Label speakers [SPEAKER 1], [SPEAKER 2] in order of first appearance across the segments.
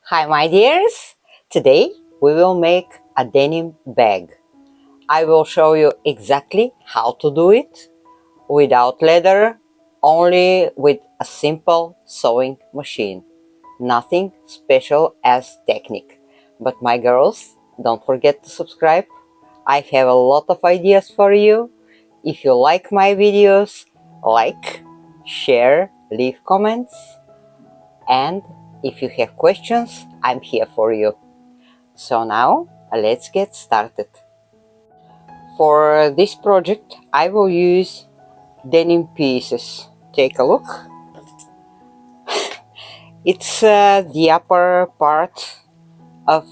[SPEAKER 1] Hi my dears! Today we will make a denim bag. I will show you exactly how to do it without leather, only with a simple sewing machine. Nothing special as technique. But my girls, don't forget to subscribe. I have a lot of ideas for you. If you like my videos, like, share, leave comments, and if you have questions, I'm here for you. So now, let's get started. For this project, I will use denim pieces. Take a look. It's the upper part of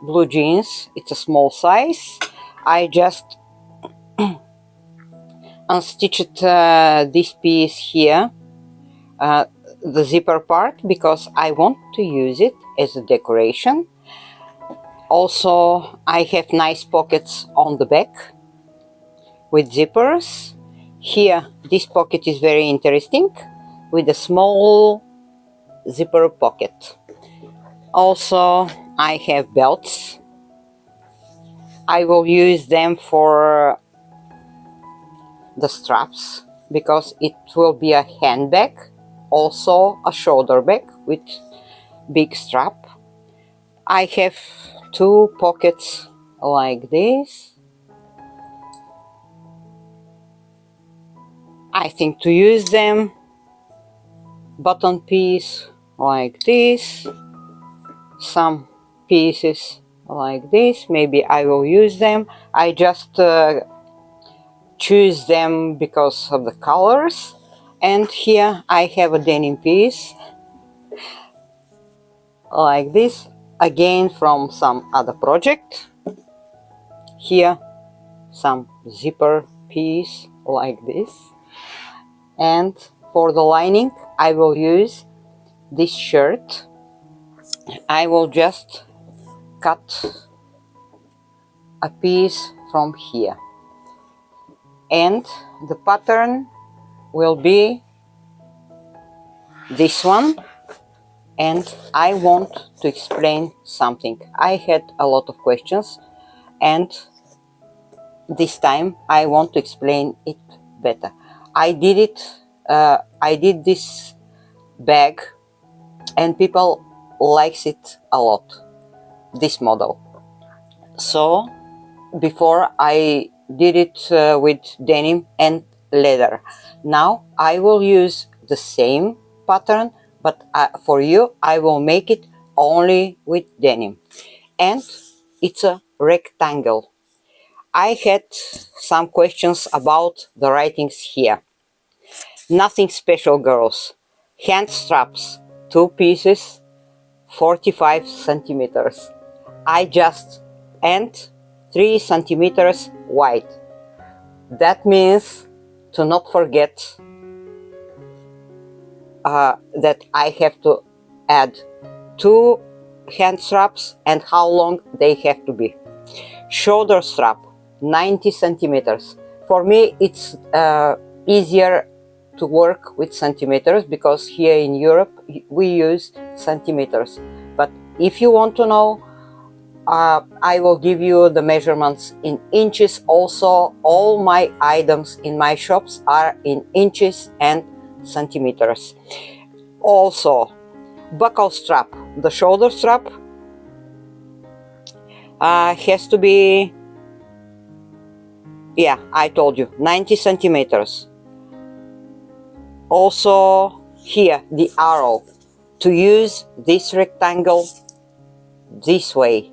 [SPEAKER 1] blue jeans. It's a small size. I just unstitched this piece here, the zipper part, because I want to use it as a decoration. Also, I have nice pockets on the back with zippers. Here, this pocket is very interesting with a small zipper pocket. Also, I have belts. I will use them for the straps because it will be a handbag, also a shoulder bag with big strap. I have two pockets like this. I think to use them, button piece like this, some pieces like this, maybe I will use them. I just choose them because of the colors. And here I have a denim piece like this, again from some other project. Here some zipper piece like this. And for the lining, I will use this shirt. I will just cut a piece from here. And the pattern will be this one. And I want to explain something. I had a lot of questions, and this time I want to explain it better. I did this bag and people likes it a lot, this model. So before I did it with denim and leather. Now I will use the same pattern, but for you I will make it only with denim. And it's a rectangle. I had some questions about the writings here. Nothing special, girls. Hand straps, 2 pieces, 45 centimeters. And 3 centimeters wide. That means to not forget that I have to add 2 hand straps and how long they have to be. Shoulder strap, 90 centimeters. For me, it's easier to work with centimeters because here in Europe we use centimeters. But if you want to know, I will give you the measurements in inches. Also, all my items in my shops are in inches and centimeters. Also, buckle strap, the shoulder strap has to be, yeah, I told you, 90 centimeters. Also here, the arrow, to use this rectangle this way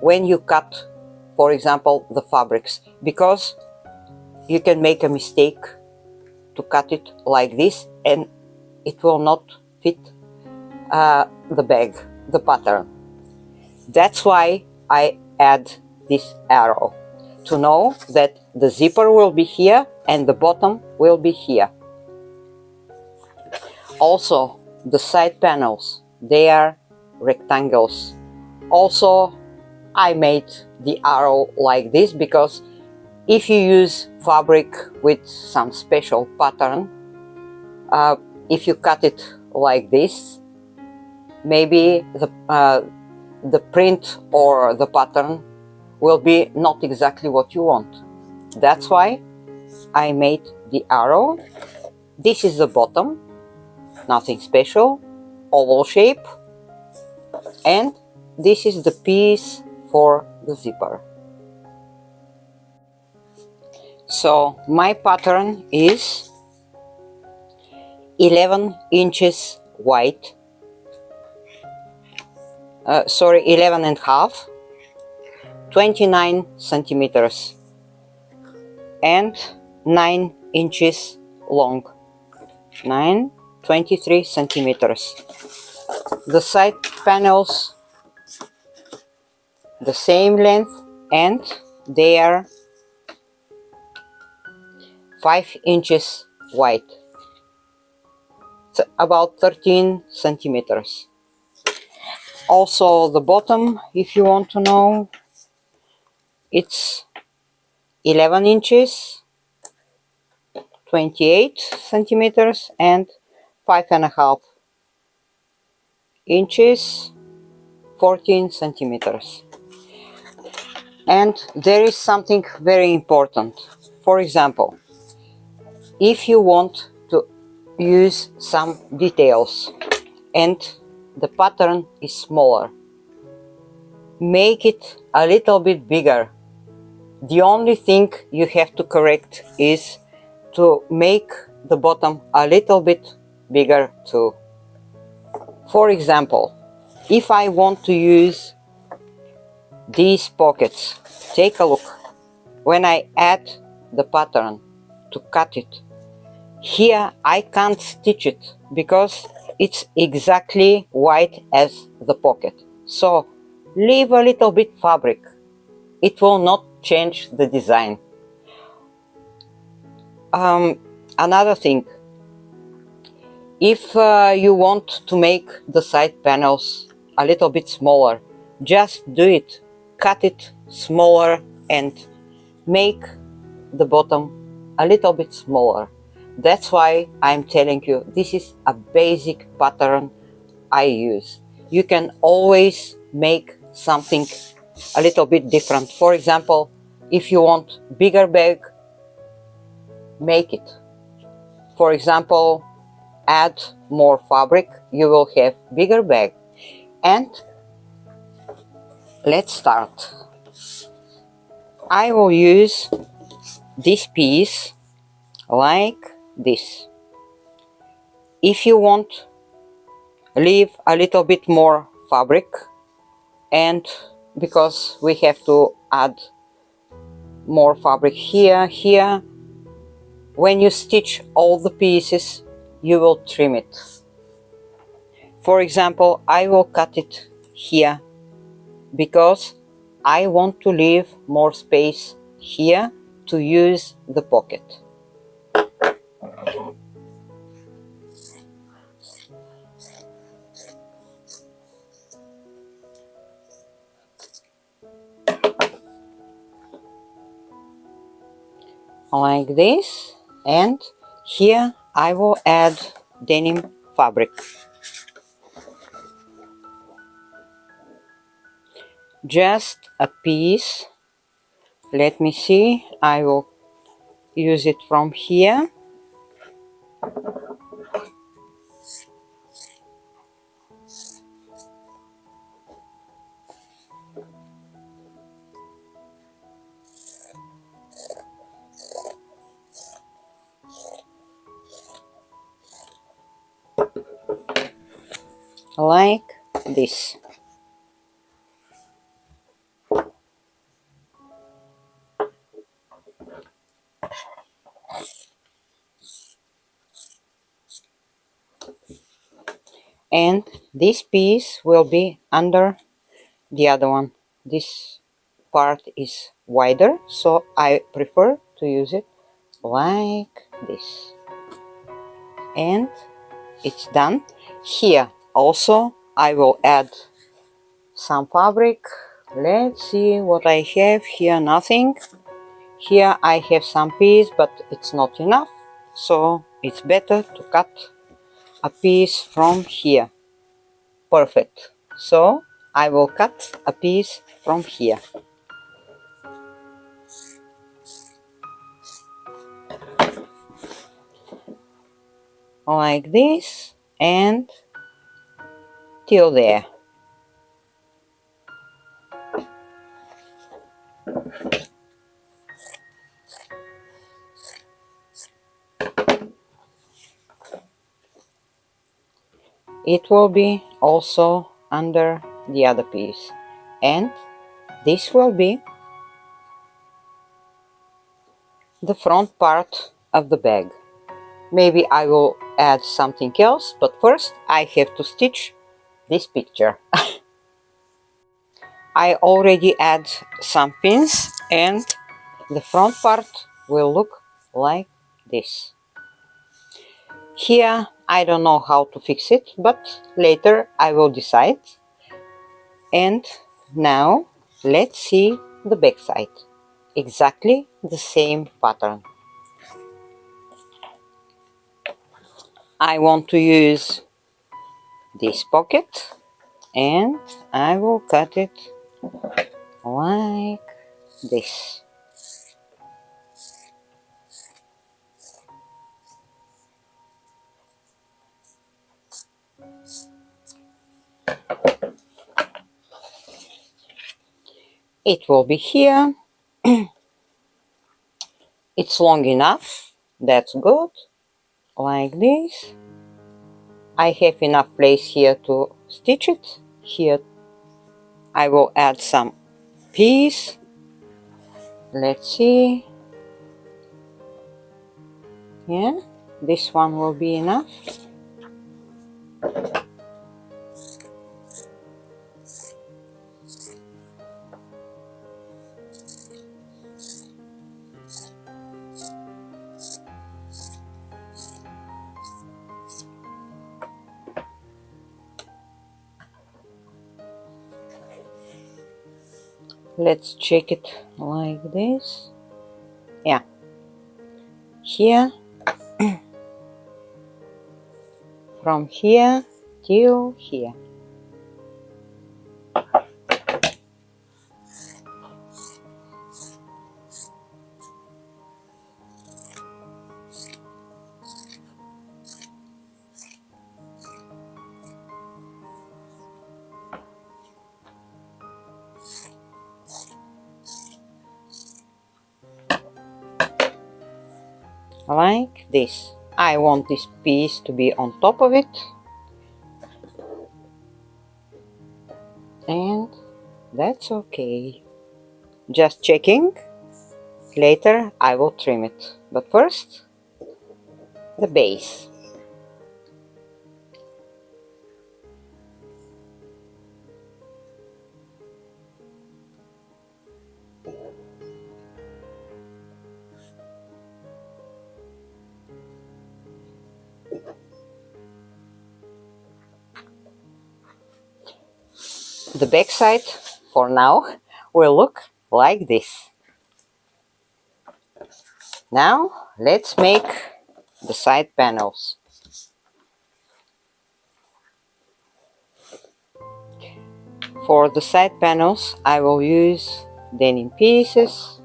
[SPEAKER 1] when you cut, for example, the fabrics, because you can make a mistake to cut it like this and it will not fit the bag, the pattern. That's why I add this arrow, to know that the zipper will be here and the bottom will be here. Also, the side panels, they are rectangles. Also, I made the arrow like this because if you use fabric with some special pattern, if you cut it like this, maybe the print or the pattern will be not exactly what you want. That's why I made the arrow. This is the bottom, nothing special, oval shape, and this is the piece for the zipper. So my pattern is 11 inches wide, 11 and a half, 29 centimeters and 9 inches long, 23 centimeters. The side panels the same length, and they are 5 inches wide, about 13 centimeters. Also the bottom, if you want to know, it's 11 inches, 28 centimeters and 5.5 inches, 14 centimeters. And there is something very important. For example, if you want to use some details and the pattern is smaller, make it a little bit bigger. The only thing you have to correct is to make the bottom a little bit bigger too. For example, if I want to use these pockets, take a look. When I add the pattern to cut it, here I can't stitch it because it's exactly wide as the pocket. So leave a little bit fabric. It will not change the design. Another thing, if you want to make the side panels a little bit smaller, just do it. Cut it smaller and make the bottom a little bit smaller. That's why I'm telling you, this is a basic pattern I use. You can always make something a little bit different. For example, if you want bigger bag, make it. For example, add more fabric, you will have bigger bag. And let's start. I will use this piece like this. If you want, leave a little bit more fabric, and because we have to add more fabric here, when you stitch all the pieces, you will trim it. For example, I will cut it here because I want to leave more space here to use the pocket. Like this, and here I will add denim fabric. Just a piece. Let me see, I will use it from here. Like this. And this piece will be under the other one. This part is wider, so I prefer to use it like this. And it's done. Here also I will add some fabric. Let's see what I have here. Nothing. Here I have some piece, but it's not enough, so it's better to cut a piece from here. perfect. So I will cut a piece from here. Like this and till there. It will be also under the other piece, and this will be the front part of the bag. Maybe I will add something else, but first I have to stitch this picture. I already add some pins and the front part will look like this. Here I don't know how to fix it, but later I will decide. And now let's see the back side. Exactly the same pattern. I want to use this pocket and I will cut it like this. It will be here. It's long enough. That's good. Like this. I have enough place here to stitch it. Here I will add some piece. Let's see. Yeah, this one will be enough. Let's check it like this. Yeah, here, from here till here. Like this. I want this piece to be on top of it, and that's okay. Just checking. Later I will trim it, but first the base. The back side for now will look like this. Now let's make the side panels. For the side panels I will use denim pieces.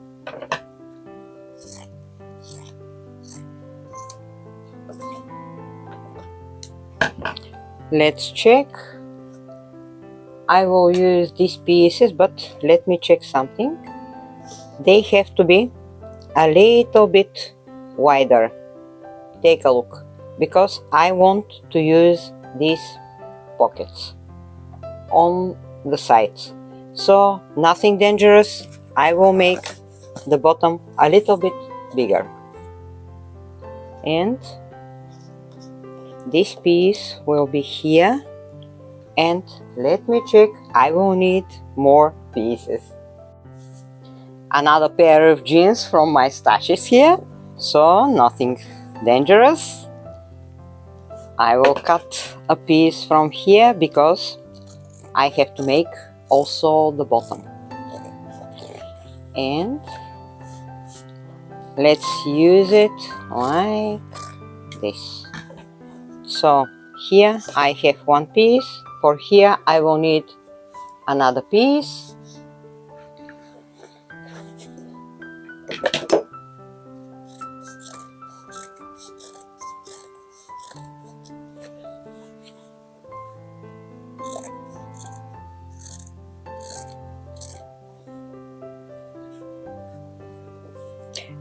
[SPEAKER 1] Let's check. I will use these pieces, but let me check something. They have to be a little bit wider. Take a look, because I want to use these pockets on the sides. So nothing dangerous. I will make the bottom a little bit bigger. And this piece will be here. And let me check, I will need more pieces. Another pair of jeans from my stashes here, so nothing dangerous. I will cut a piece from here because I have to make also the bottom. And let's use it like this. So here I have one piece for here I will need another piece.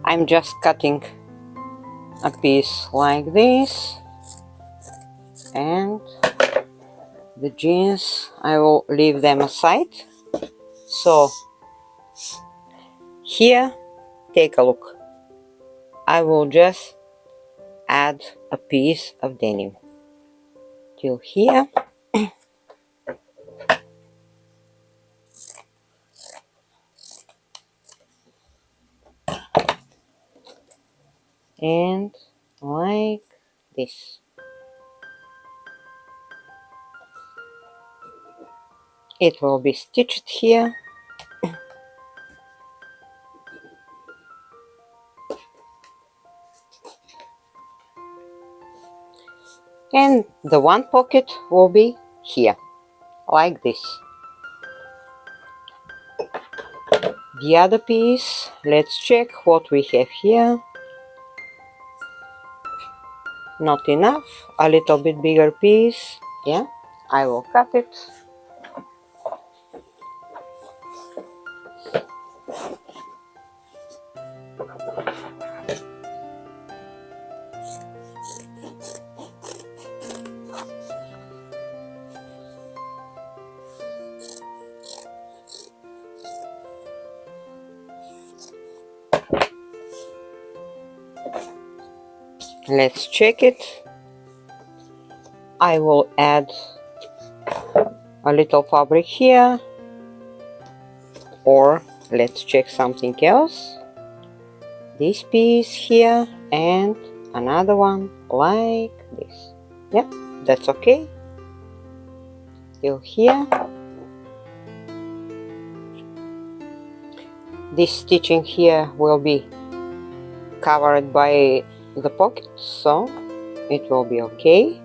[SPEAKER 1] I'm just cutting a piece like this, and the jeans I will leave them aside. So here, take a look. I will just add a piece of denim till here. And like this. It will be stitched here. And the one pocket will be here, like this. The other piece, let's check what we have here. Not enough, a little bit bigger piece. Yeah, I will cut it. Let's check it. I will add a little fabric here, or let's check something else. This piece here and another one like this. Yeah, that's okay. Till here. This stitching here will be covered by the pocket, so it will be okay.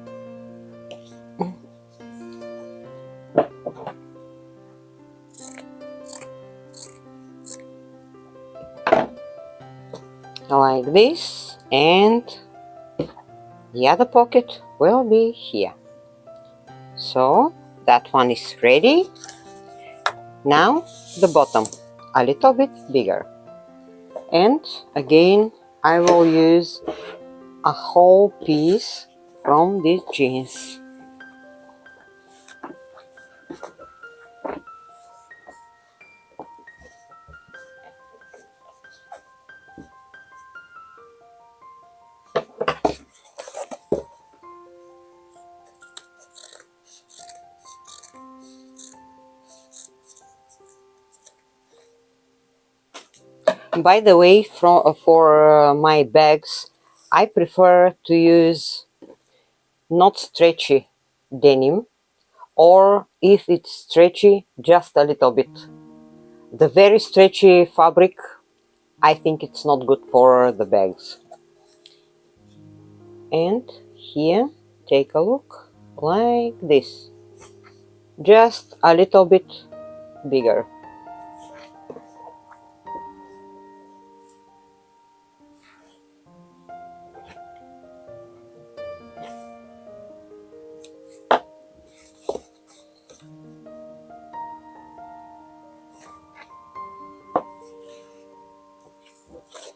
[SPEAKER 1] Like this, and the other pocket will be here. So that one is ready. Now the bottom, a little bit bigger, and again I will use a whole piece from these jeans. By the way, for my bags, I prefer to use not stretchy denim, or if it's stretchy, just a little bit. The very stretchy fabric, I think it's not good for the bags. And here, take a look, like this. Just a little bit bigger.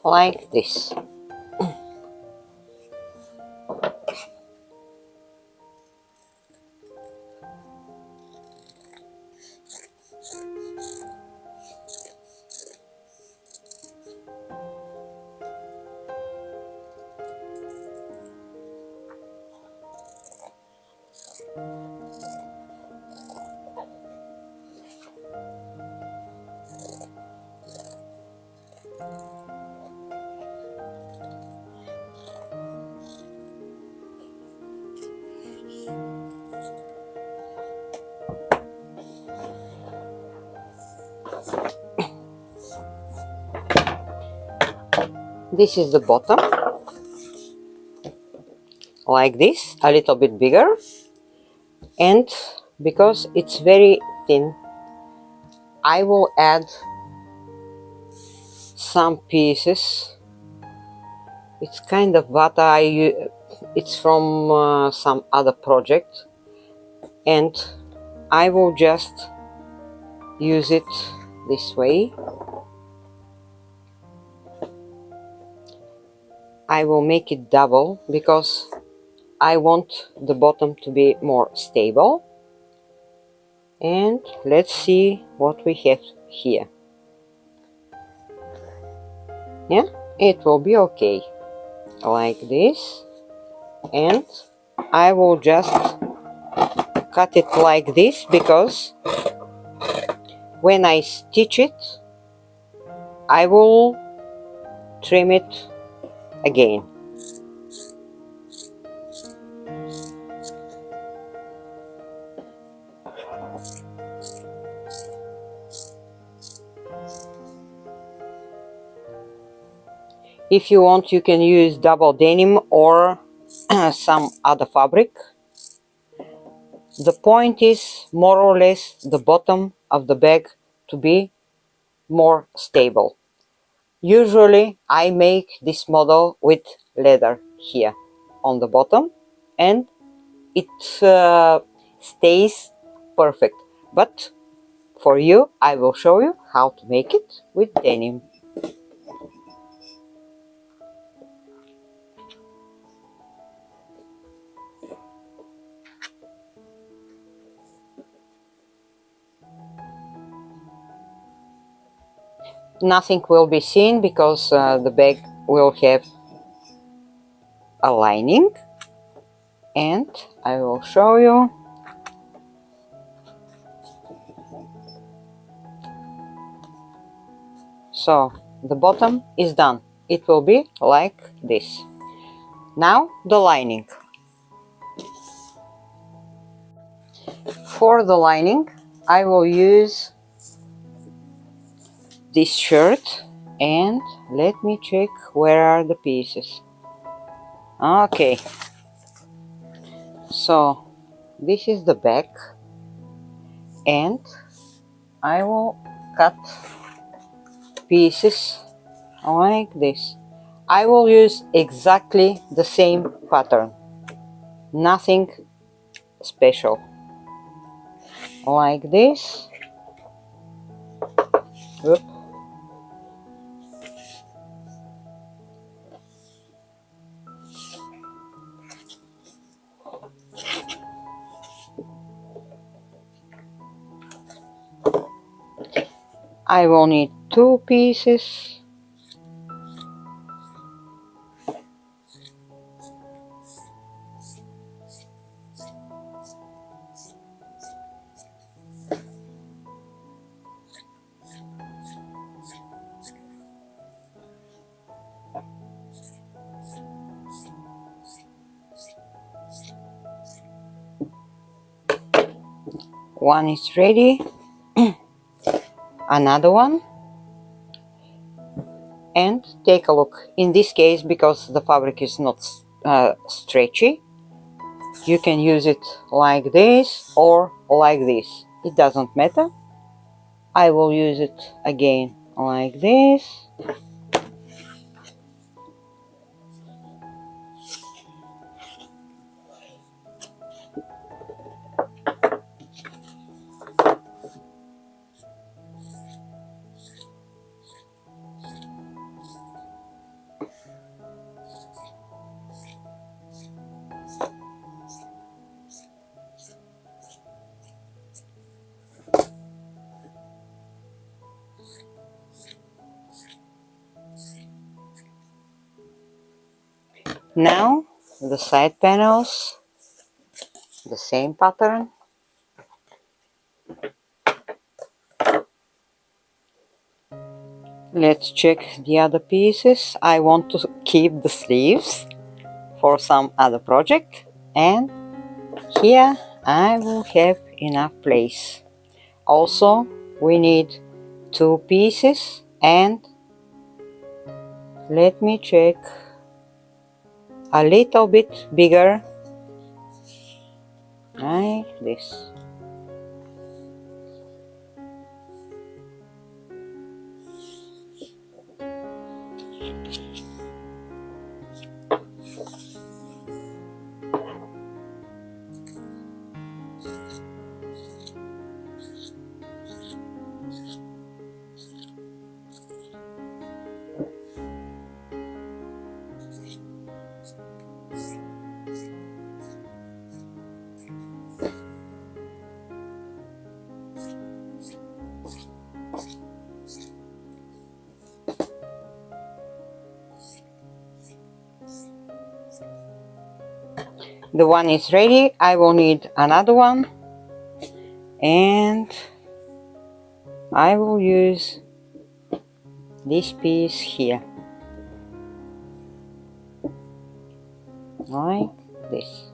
[SPEAKER 1] Like this. This is the bottom, like this, a little bit bigger, and because it's very thin, I will add some pieces. It's kind of what it's from some other project, and I will just use it this way. I will make it double because I want the bottom to be more stable. And let's see what we have here. Yeah, it will be okay, like this. And I will just cut it like this because when I stitch it, I will trim it again. If you want, you can use double denim or some other fabric. The point is more or less the bottom of the bag to be more stable. Usually I make this model with leather here on the bottom, and it stays perfect. But for you, I will show you how to make it with denim. Nothing will be seen because the bag will have a lining, and I will show you. So the bottom is done. It will be like this. Now the lining. For the lining, I will use this shirt, and let me check where are the pieces. Okay, so this is the back, and I will cut pieces like this. I will use exactly the same pattern, nothing special, like this. Oop. I will need 2 pieces. One is ready. Another one. And take a look. In this case, because the fabric is not stretchy, you can use it like this or like this. It doesn't matter. I will use it again like this. Now the side panels, the same pattern. Let's check the other pieces. I want to keep the sleeves for some other project, and here I will have enough place. Also, we need 2 pieces, and let me check, a little bit bigger like this. The one is ready. I will need another one, and I will use this piece here, like this.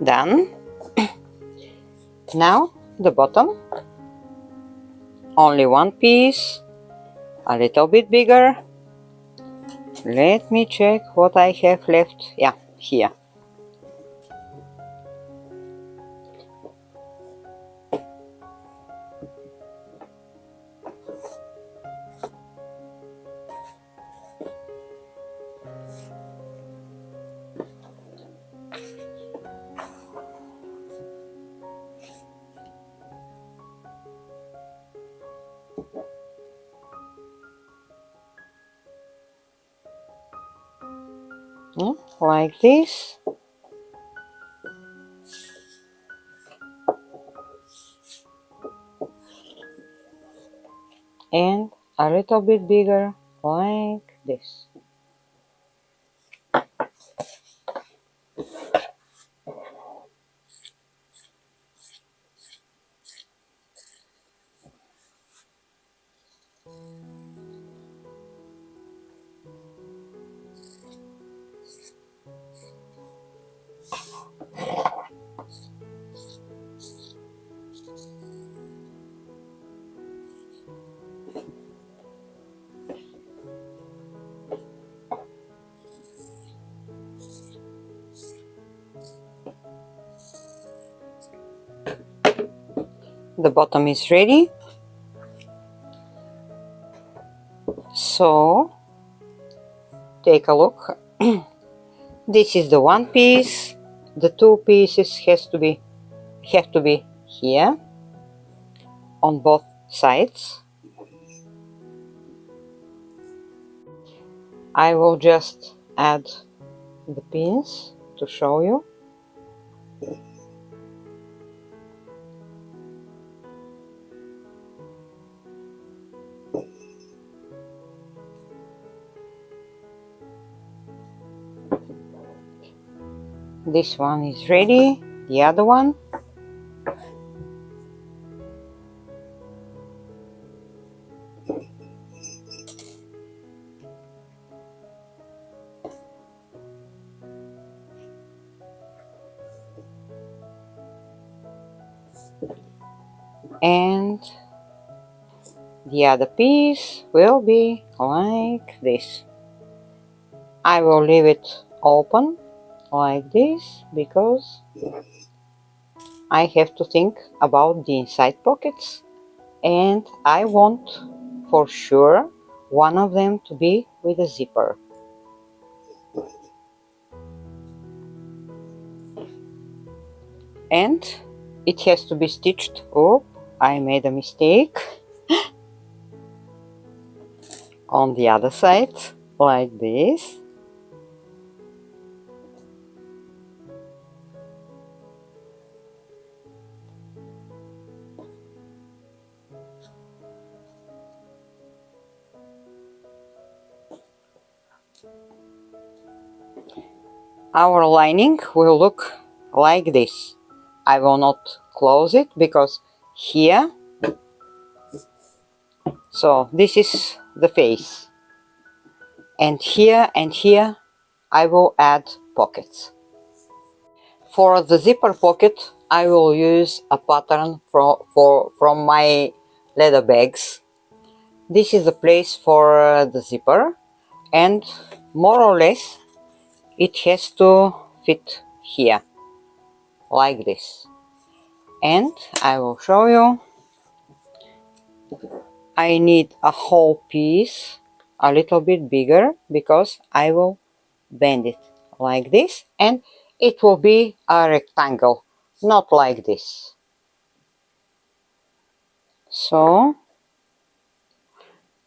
[SPEAKER 1] Done. Now the bottom, only one piece, a little bit bigger. Let me check what I have left. Yeah, here. Like this. And a little bit bigger, like this. The bottom is ready. So take a look. This is the one piece. The two pieces have to be here on both sides. I will just add the pins to show you. This one is ready, the other one. And the other piece will be like this. I will leave it open like this because I have to think about the inside pockets, and I want for sure one of them to be with a zipper. And it has to be stitched. Oh, I made a mistake. On the other side, like this. Our lining will look like this. I will not close it because here So this is the face, and here I will add pockets. For the zipper pocket, I will use a pattern from my leather bags. This is the place for the zipper, and more or less it has to fit here, like this. And I will show you. I need a whole piece a little bit bigger because I will bend it like this, and it will be a rectangle, not like this. So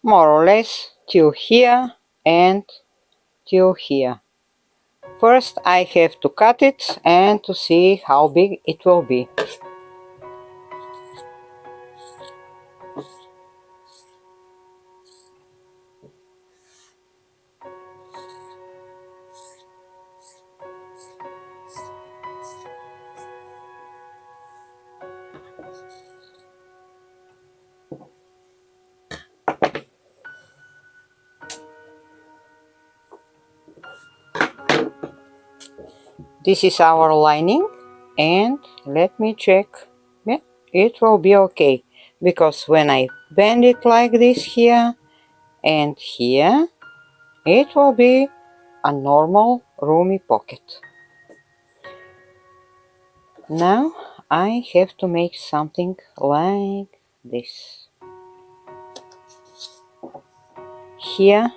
[SPEAKER 1] more or less till here and till here. First I have to cut it and to see how big it will be. This is our lining, and let me check. Yeah, it will be okay, because when I bend it like this here and here, it will be a normal roomy pocket. Now I have to make something like this. Here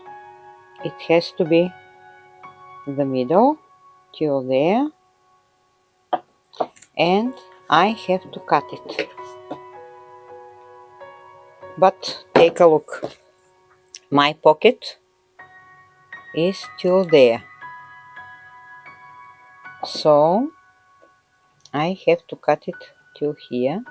[SPEAKER 1] it has to be the middle till there, and I have to cut it. But take a look, my pocket is still there, so I have to cut it till here.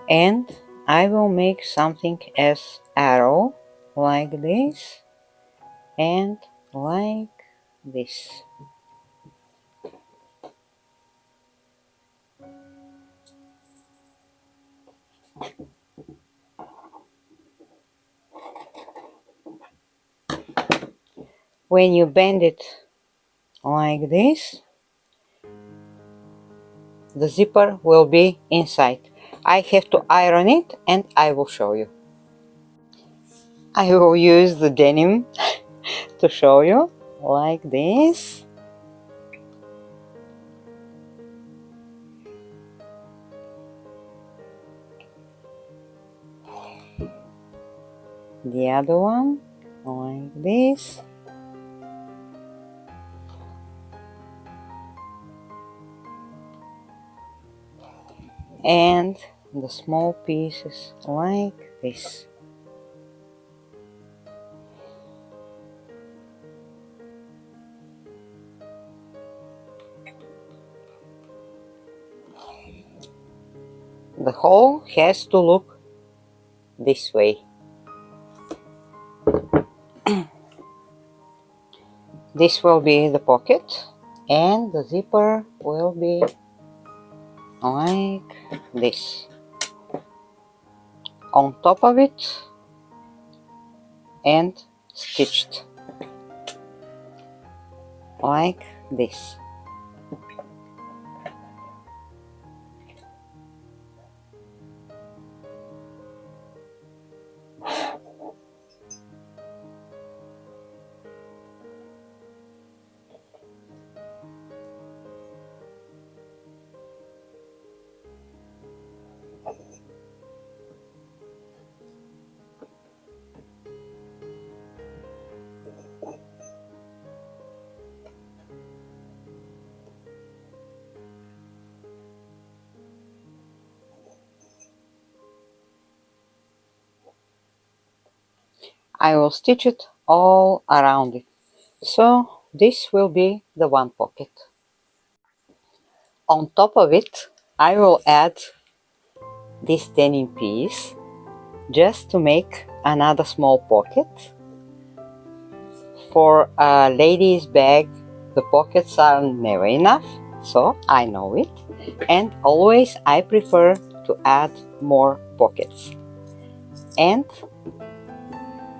[SPEAKER 1] And I will make something as arrow, like this and like this. When you bend it like this, the zipper will be inside. I have to iron it, and I will show you. I will use the denim to show you, like this. The other one, like this. And the small pieces like this. The hole has to look this way. This will be the pocket, and the zipper will be like this. On top of it, and stitched like this. I will stitch it all around it. So this will be the one pocket. On top of it, I will add this denim piece just to make another small pocket. For a lady's bag, the pockets are never enough, so I know it, and always I prefer to add more pockets. And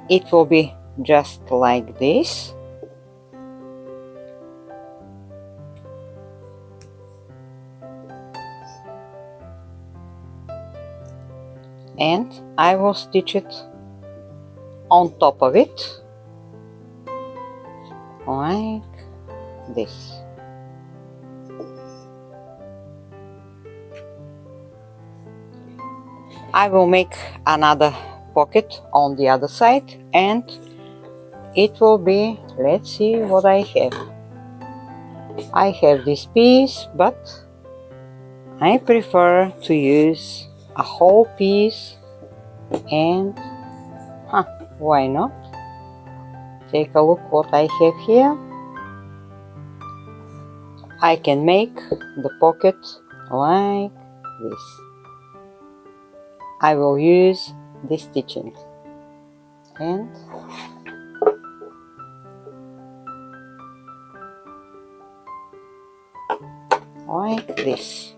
[SPEAKER 1] it will be just like this. And I will stitch it on top of it like this. I will make another pocket on the other side, and it will be, let's see what I have. I have this piece, but I prefer to use a whole piece, and why not? Take a look what I have here. I can make the pocket like this. I will use this stitching and like this.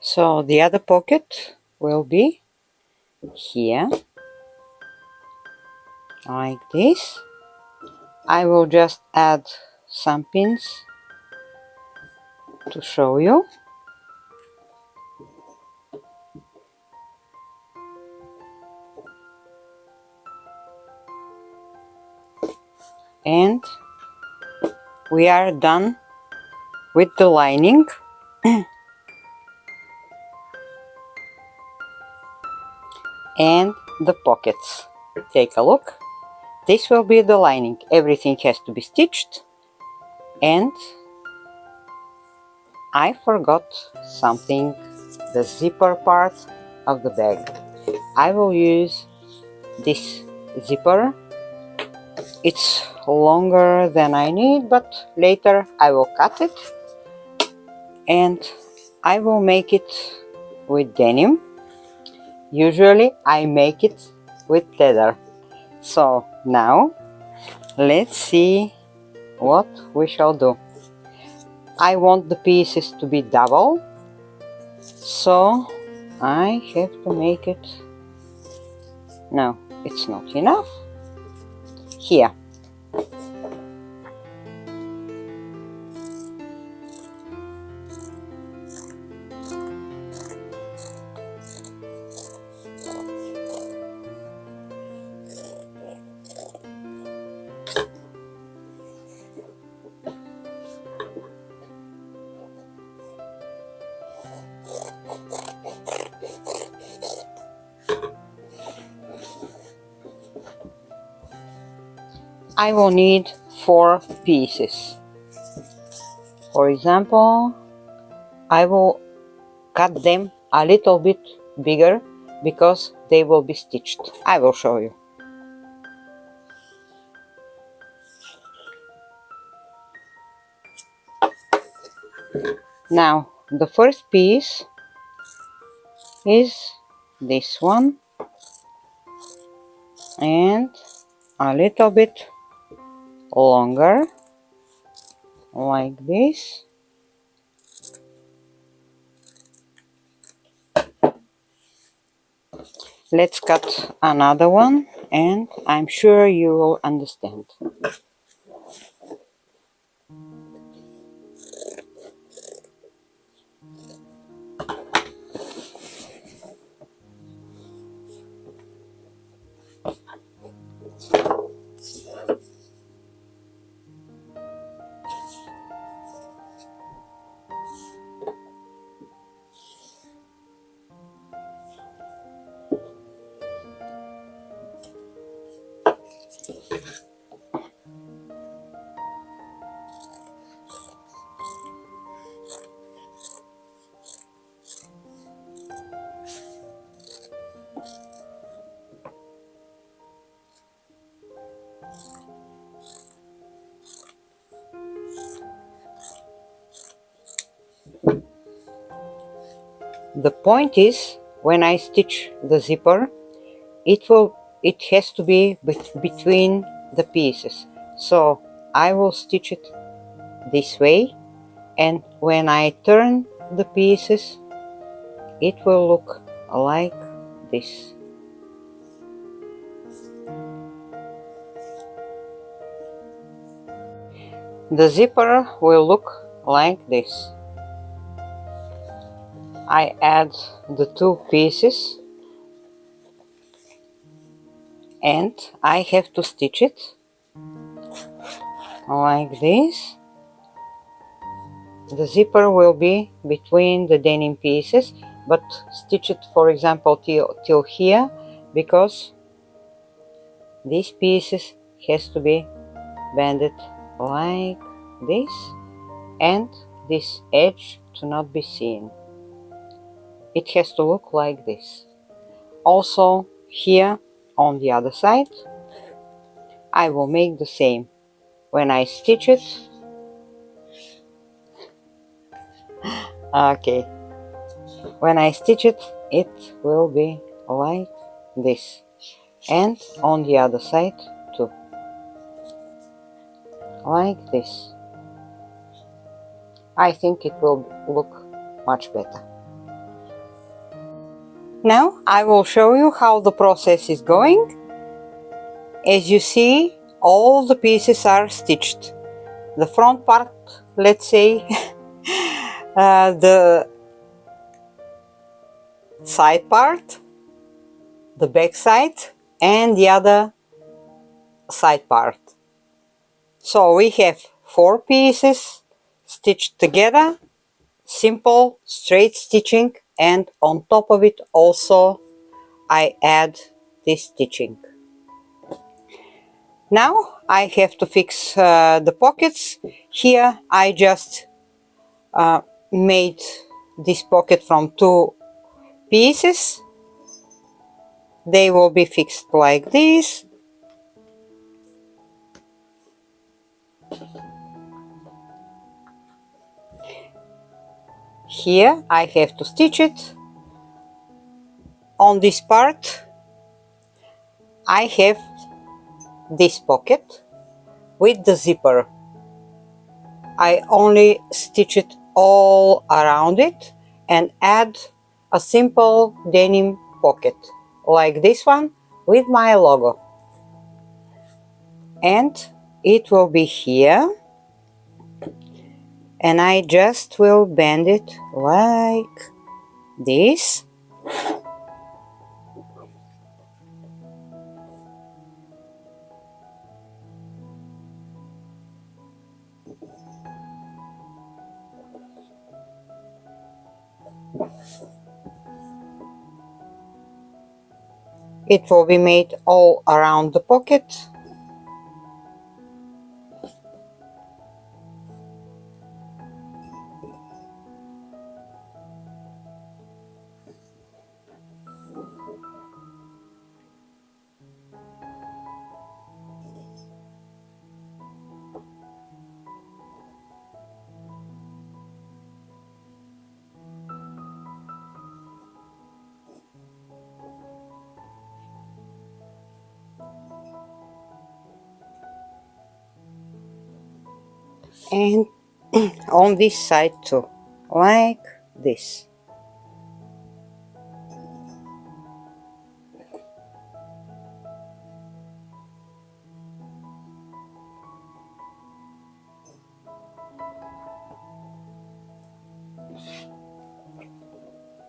[SPEAKER 1] So the other pocket will be here, like this. I will just add some pins to show you. And we are done with the lining. And the pockets. Take a look. This will be the lining. Everything has to be stitched. And I forgot something, the zipper part of the bag. I will use this zipper. It's longer than I need, but later I will cut it. And I will make it with denim. Usually I make it with leather. So now let's see what we shall do. I want the pieces to be double, so I have to make it. No, it's not enough. Here. I will need 4 pieces. For example, I will cut them a little bit bigger because they will be stitched. I will show you. Now, the first piece is this one and a little bit longer, like this. Let's cut another one, and I'm sure you will understand. The point is, when I stitch the zipper, it has to be between the pieces. So I will stitch it this way, and when I turn the pieces, it will look like this. The zipper will look like this. I add the two pieces and I have to stitch it like this. The zipper will be between the denim pieces, but stitch it, for example, till here, because these pieces has to be bended like this, and this edge to not be seen. It has to look like this. Also here on the other side, I will make the same. When I stitch it, okay, when I stitch it, it will be like this, and on the other side too, like this. I think it will look much better. Now I will show you how the process is going. As you see, all the pieces are stitched. The front part, let's say, the side part, the back side, and the other side part. So we have 4 pieces stitched together, simple straight stitching, and on top of it also I add this stitching. Now I have to fix the pockets. Here I just made this pocket from 2 pieces. They will be fixed like this. Here I have to stitch it. On this part I have this pocket with the zipper. I only stitch it all around it and add a simple denim pocket like this one with my logo, and it will be here, and I just will bend it like this. It will be made all around the pocket. And on this side too, like this.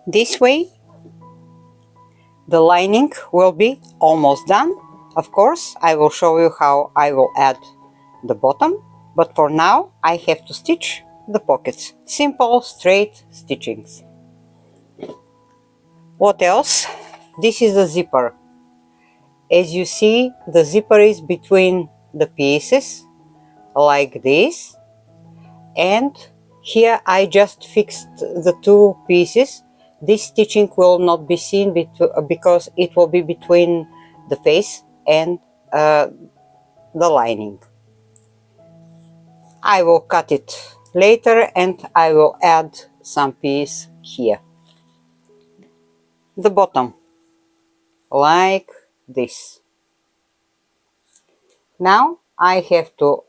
[SPEAKER 1] This way the lining will be almost done. Of course, I will show you how I will add the bottom, but for now I have to stitch the pockets. Simple straight stitchings. What else? This is the zipper. As you see, the zipper is between the pieces like this, and here I just fixed the two pieces. This stitching will not be seen because it will be between the face and the lining. I will cut it later and I will add some piece here. The bottom, like this. Now I have to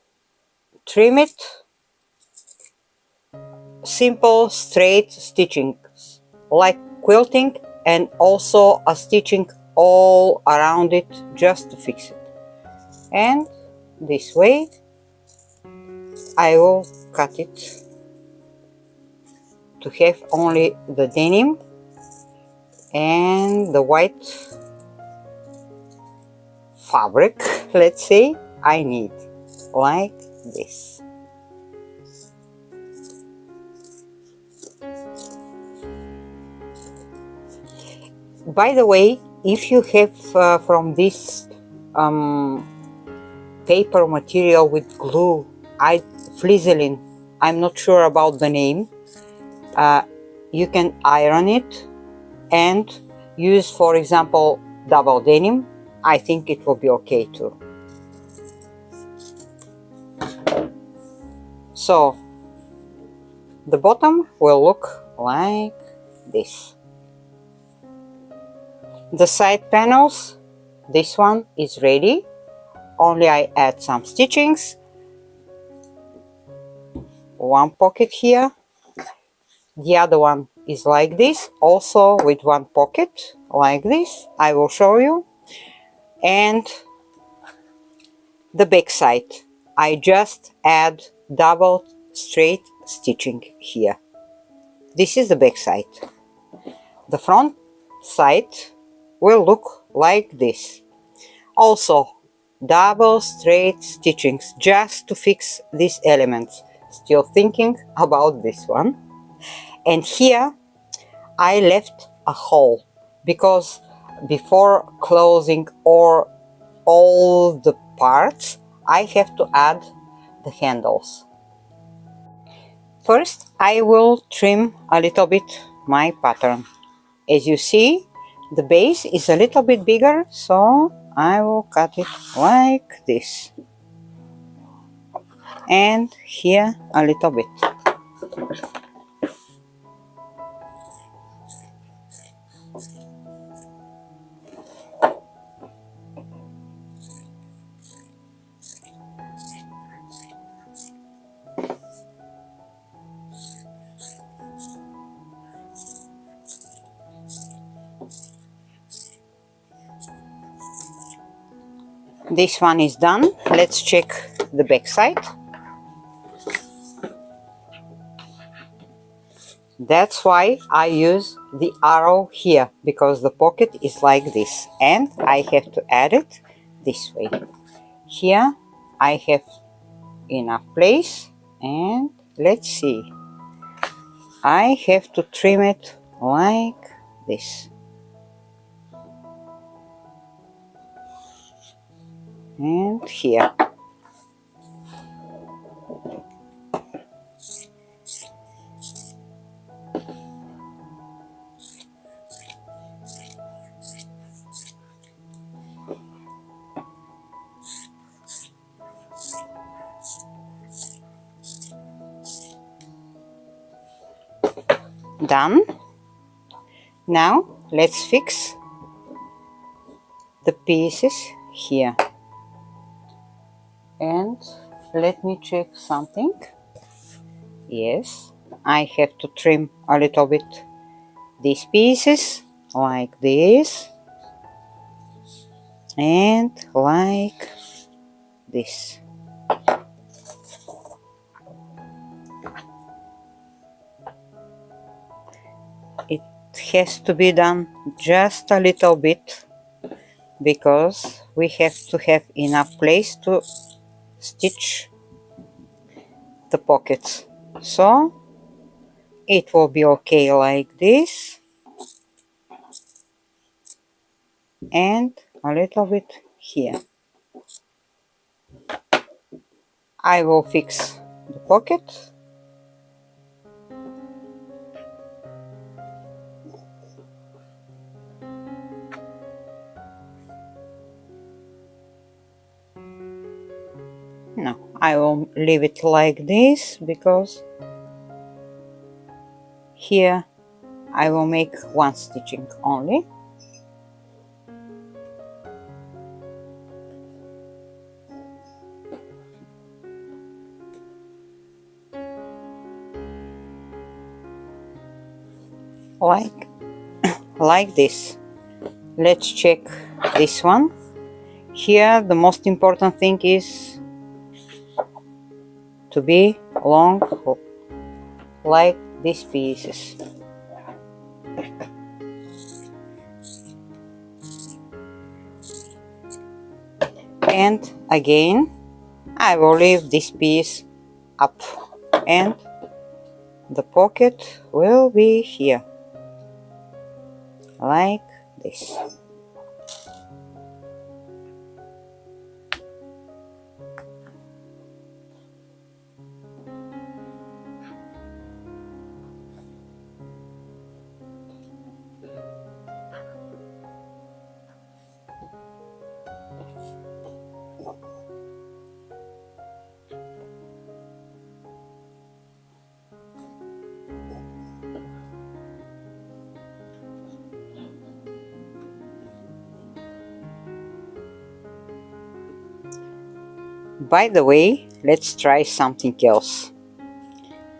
[SPEAKER 1] trim it. Simple straight stitching like quilting, and also a stitching all around it just to fix it. And this way I will cut it to have only the denim and the white fabric, let's say, I need, like this. By the way, if you have from this paper material with glue, flizzelin, I'm not sure about the name, you can iron it and use, for example, double denim. I think it will be okay too. So the bottom will look like this. The side panels, this one is ready, only I add some stitchings. One pocket here, the other one is like this, also with one pocket like this, I will show you. And the back side, I just add double straight stitching here. This is the back side. The front side will look like this. Also double straight stitchings just to fix these elements. Still thinking about this one. And here I left a hole because before closing or all the parts I have to add the handles. First I will trim a little bit my pattern. As you see, the base is a little bit bigger, so I will cut it like this. And here a little bit. This one is done. Let's check the back side. That's why I use the arrow here, because the pocket is like this and I have to add it this way. Here I have enough place, and let's see, I have to trim it like this. And here. Done. Now let's fix the pieces here. And let me check something. Yes, I have to trim a little bit these pieces like this and like this. It has to be done just a little bit because we have to have enough place to stitch the pockets. So it will be okay like this and a little bit here. I will fix the pocket. No, I will leave it like this because here I will make one stitching only. Like this. Let's check this one. Here the most important thing is to be long like these pieces. And again I will leave this piece up and the pocket will be here like this. By the way, let's try something else.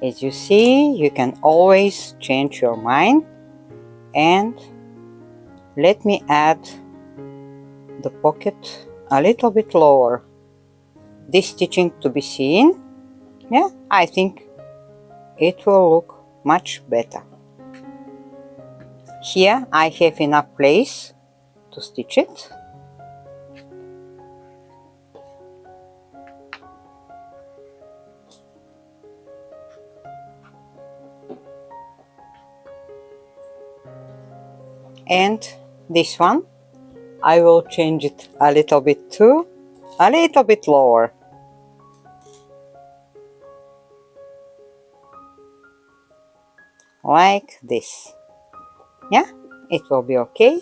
[SPEAKER 1] As you see, you can always change your mind, and let me add the pocket a little bit lower. This stitching to be seen. Yeah, I think it will look much better. Here I have enough place to stitch it. And this one I will change it a little bit too, a little bit lower. Like this. Yeah, it will be okay.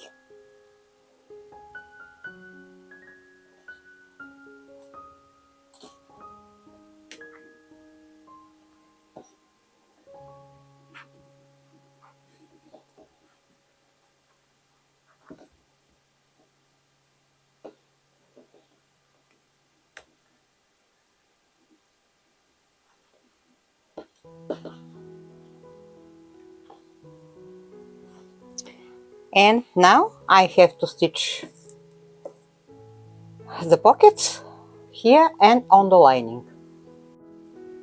[SPEAKER 1] And now I have to stitch the pockets here and on the lining.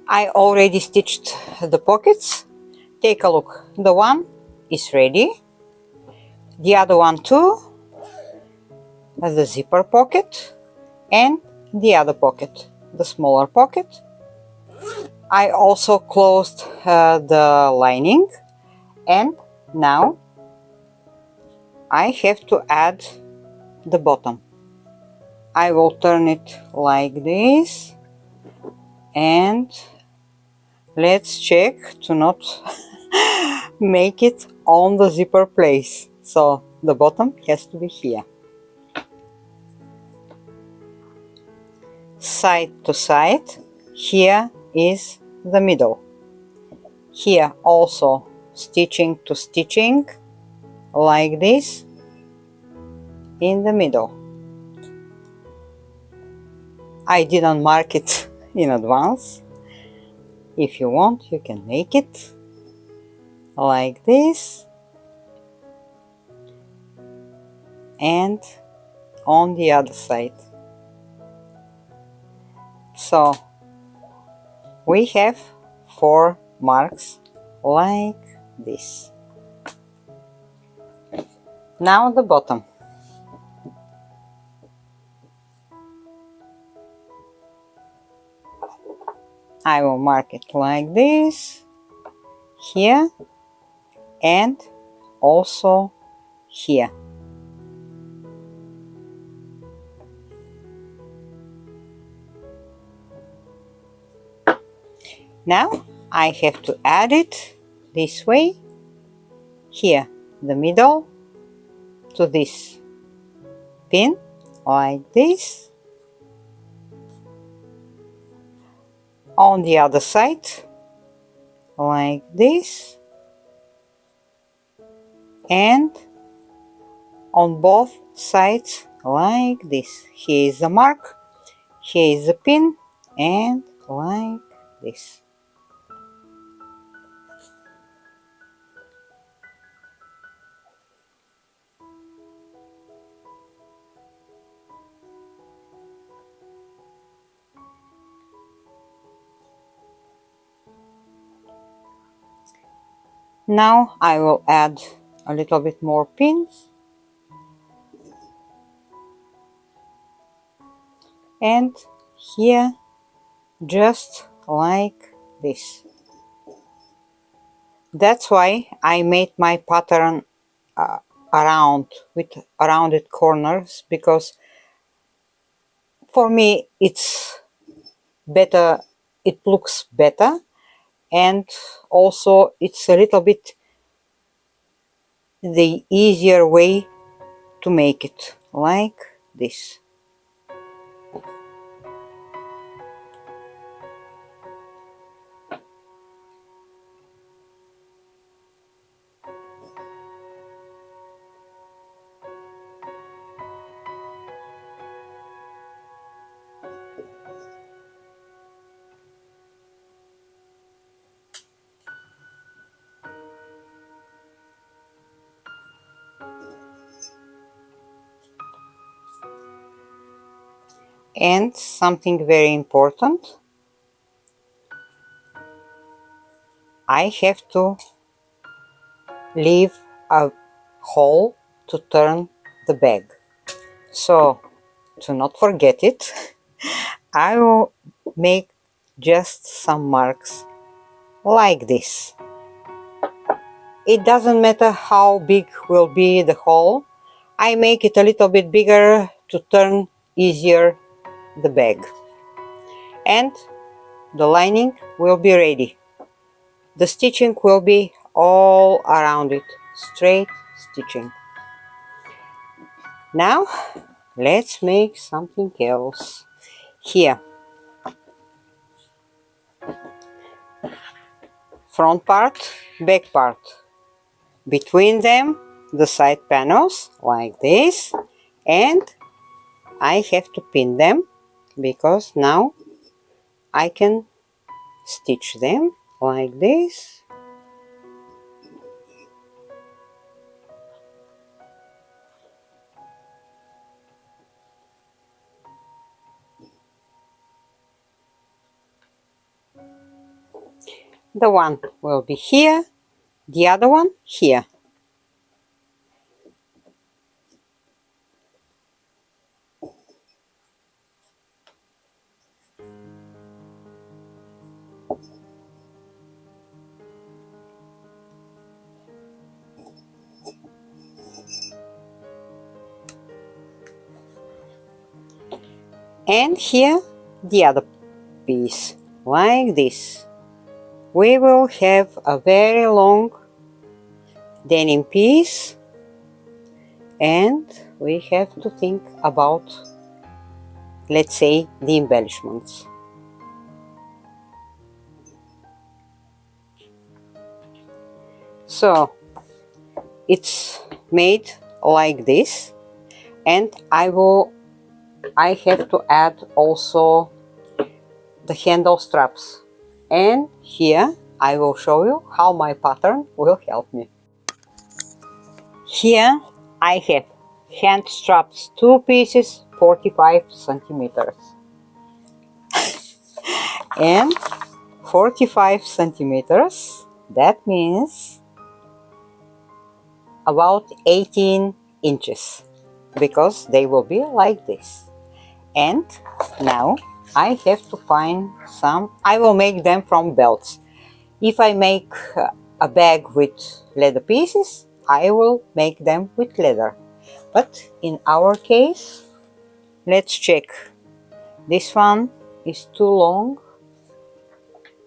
[SPEAKER 1] I already stitched the pockets. Take a look. The one is ready. The other one too. The zipper pocket and the other pocket, the smaller pocket. I also closed the lining, and now I have to add the bottom. I will turn it like this, and let's check to not make it on the zipper place. So the bottom has to be here. Side to side, here is the middle. Here also stitching to stitching like this in the middle. I didn't mark it in advance. If you want, you can make it like this, and on the other side. So we have 4 marks like this. Now the bottom. I will mark it like this here and also here. Now I have to add it this way, here the middle, to this pin, like this. On the other side, like this, and on both sides like this. Here is the mark, here is the pin, and like this. Now I will add a little bit more pins, and here just like this. That's why I made my pattern around with rounded corners, because for me it's better, it looks better, and also it's a little bit the easier way to make it like this. And something very important, I have to leave a hole to turn the bag. So to not forget it, I will make just some marks like this. It doesn't matter how big will be the hole, I make it a little bit bigger to turn easier the bag. And the lining will be ready. The stitching will be all around it, straight stitching. Now let's make something else. Here, front part, back part. Between them, the side panels like this, and I have to pin them because now I can stitch them like this. The one will be here, the other one here. And here the other piece, like this. We will have a very long denim piece, and we have to think about, let's say, the embellishments. So it's made like this, and I have to add also the handle straps, and here I will show you how my pattern will help me. Here I have hand straps, 2 pieces, 45 centimeters, and 45 centimeters, that means about 18 inches, because they will be like this. And now I have to find some, I will make them from belts. If I make a bag with leather pieces, I will make them with leather. But in our case, let's check. This one is too long.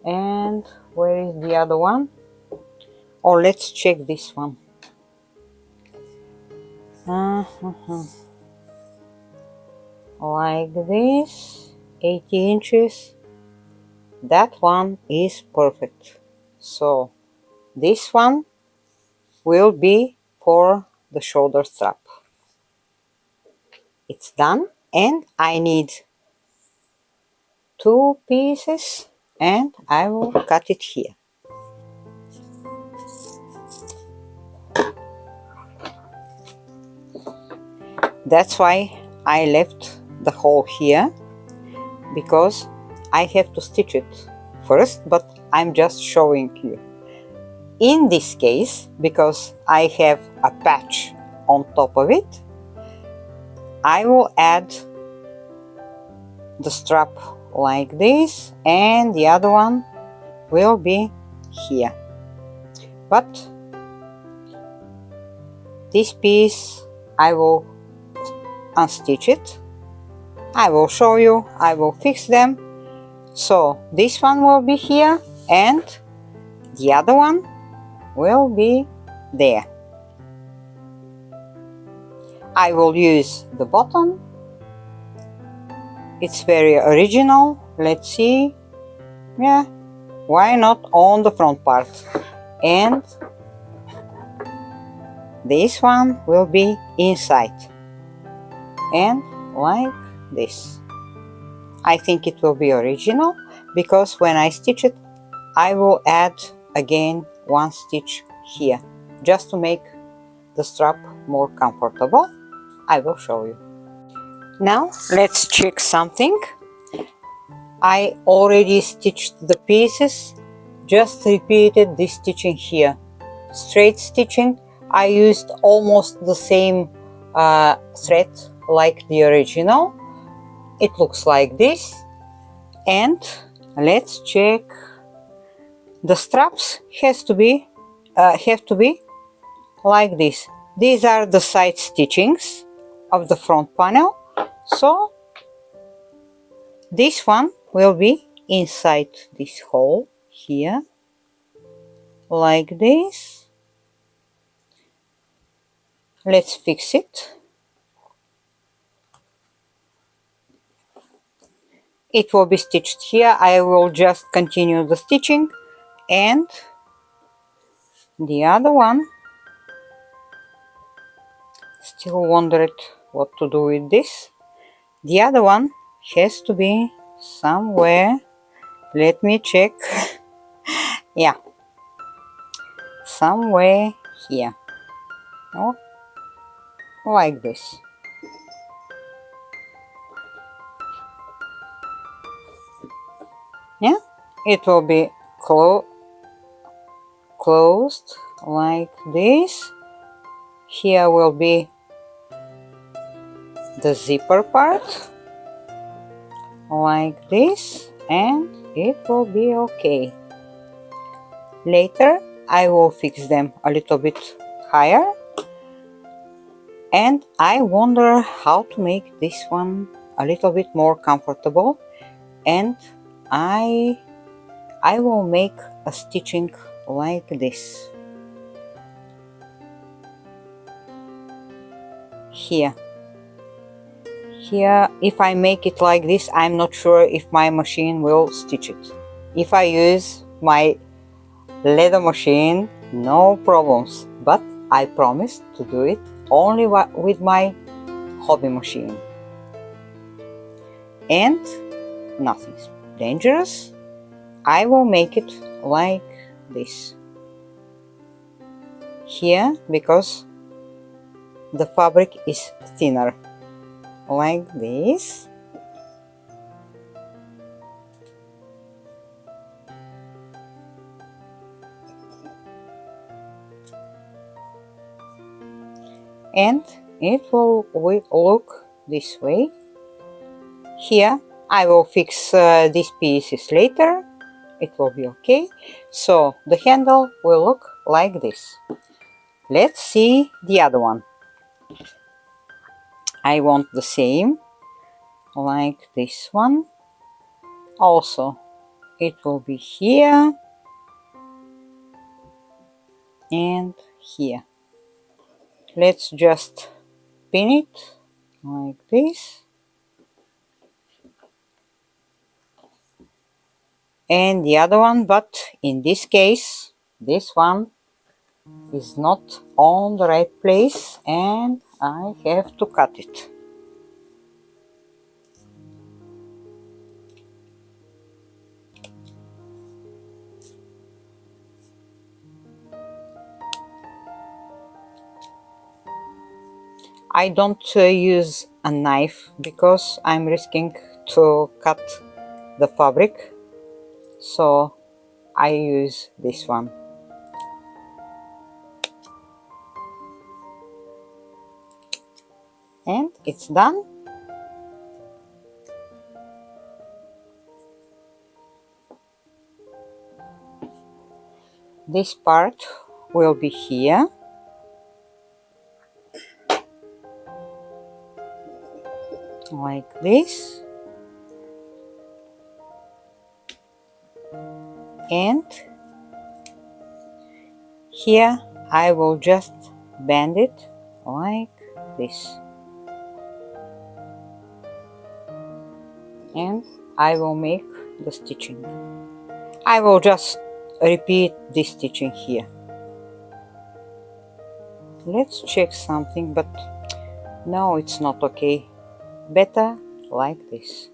[SPEAKER 1] And where is the other one? Oh, let's check this one. Like this, 80 inches. That one is perfect. So this one will be for the shoulder strap. It's done, and I need 2 pieces, and I will cut it here. That's why I left the hole here, because I have to stitch it first, but I'm just showing you. In this case, because I have a patch on top of it, I will add the strap like this, and the other one will be here. But this piece I will unstitch it. I will show you, I will fix them. So this one will be here, and the other one will be there. I will use the bottom. It's very original. Let's see. Yeah, why not on the front part? And this one will be inside, and like this. I think it will be original, because when I stitch it, I will add again 1 stitch here, just to make the strap more comfortable. I will show you. Now let's check something. I already stitched the pieces, just repeated this stitching here. Straight stitching. I used almost the same thread like the original. It looks like this. And let's check. The straps have to be like this. These are the side stitchings of the front panel. So this one will be inside this hole here, like this. Let's fix it. It will be stitched here. I will just continue the stitching, and the other one, still wondered what to do with this. The other one has to be somewhere. Let me check. Yeah, somewhere here. Oh, like this. Yeah, it will be closed like this. Here will be the zipper part, like this, and it will be okay. Later I will fix them a little bit higher, and I wonder how to make this one a little bit more comfortable, and I will make a stitching like this here. If I make it like this, I'm not sure if my machine will stitch it. If I use my leather machine, no problems, but I promised to do it only with my hobby machine, and nothing's dangerous. I will make it like this here, because the fabric is thinner, like this. And it will look this way. Here I will fix these pieces later. It will be okay. So the handle will look like this. Let's see the other one. I want the same, like this one. Also it will be here and here. Let's just pin it like this. And the other one, but in this case, this one is not on the right place and I have to cut it. I don't use a knife because I'm risking to cut the fabric, so I use this one. And it's done. This part will be here. Like this. And here I will just bend it like this. And I will make the stitching. I will just repeat this stitching here. Let's check something, but no, it's not okay. Better like this.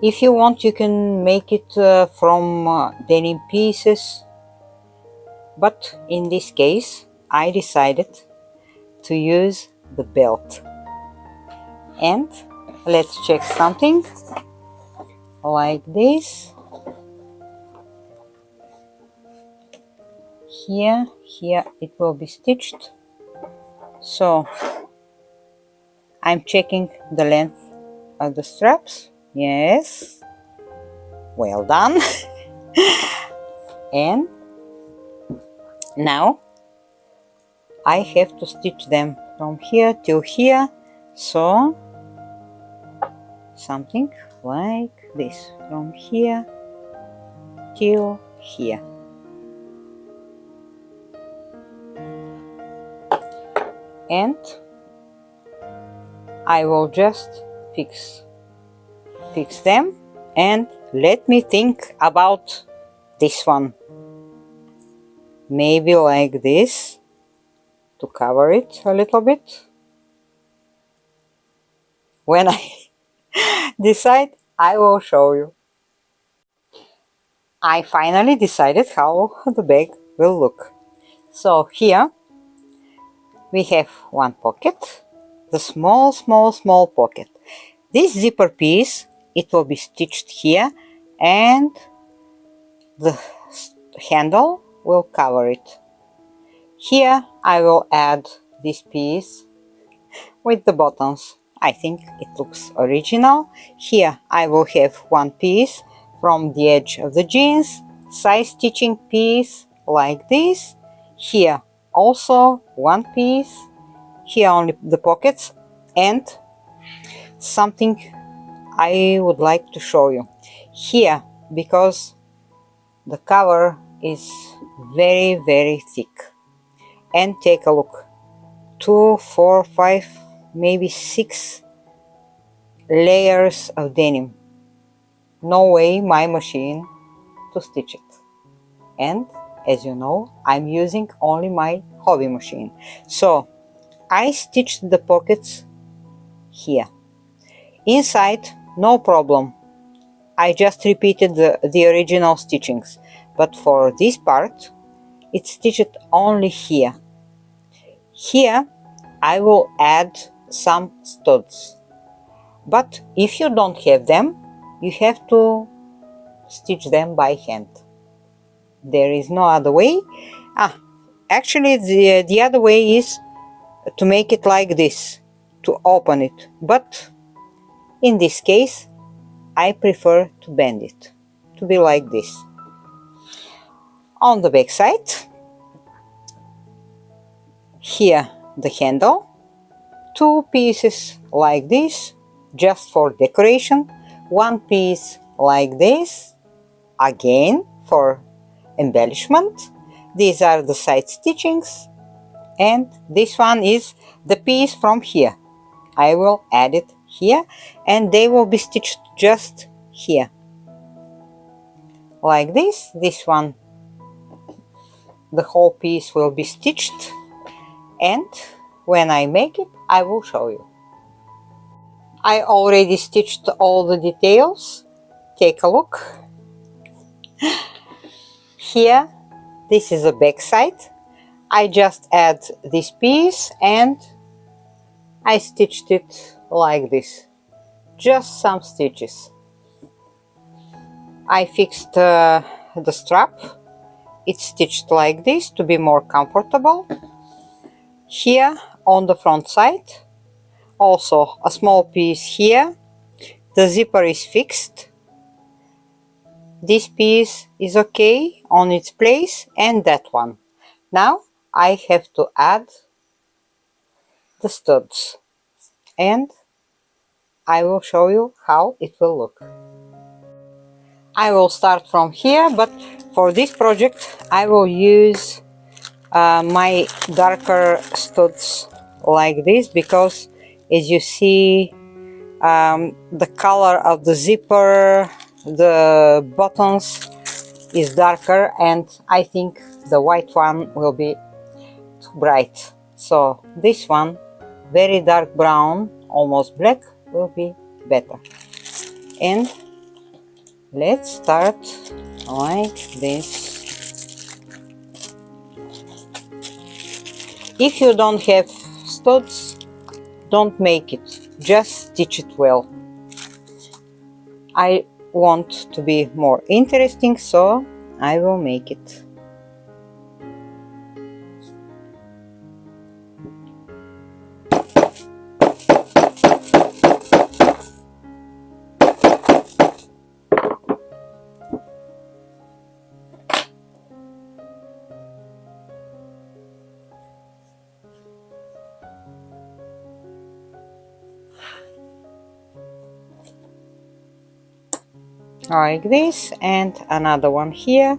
[SPEAKER 1] If you want, you can make it from denim pieces, but in this case I decided to use the belt. And let's check something like this. Here it will be stitched, so I'm checking the length of the straps. Yes, well done. And now I have to stitch them from here till here, so something like this, from here till here. And I will just fix them, and let me think about this one. Maybe like this, to cover it a little bit. When I decide, I will show you. I finally decided how the bag will look. So here we have one pocket, the small pocket. This zipper piece, it will be stitched here, and the handle will cover it. Here I will add this piece with the buttons. I think it looks original. Here I will have one piece from the edge of the jeans, side stitching piece like this. Here also one piece. Here only the pockets, and something I would like to show you here, because the cover is very thick. And take a look, 2, 4, 5, maybe 6 layers of denim. No way my machine to stitch it. And as you know, I'm using only my hobby machine. So I stitched the pockets here. Inside, no problem. I just repeated the original stitchings. But for this part, it's stitched only here. Here I will add some studs. But if you don't have them, you have to stitch them by hand. There is no other way. Actually the other way is to make it like this, to open it. But in this case, I prefer to bend it, to be like this. On the back side, here the handle, 2 pieces like this just for decoration, 1 piece like this again for embellishment. These are the side stitchings, and this one is the piece from here. I will add it here, and they will be stitched just here like this. This one, the whole piece will be stitched, and when I make it I will show you. I already stitched all the details. Take a look. Here, this is the back side. I just add this piece and I stitched it like this. Just some stitches. I fixed the strap. It's stitched like this to be more comfortable. Here on the front side, also a small piece here. The zipper is fixed. This piece is okay on its place, and that one. Now I have to add the studs, and I will show you how it will look. I will start from here, but for this project I will use my darker studs like this, because as you see, the color of the zipper, the buttons is darker, and I think the white one will be too bright. So this one, very dark brown, almost black, will be better. And let's start like this. If you don't have studs, don't make it, just stitch it well. I want to be more interesting, so I will make it. Like this, and another one here.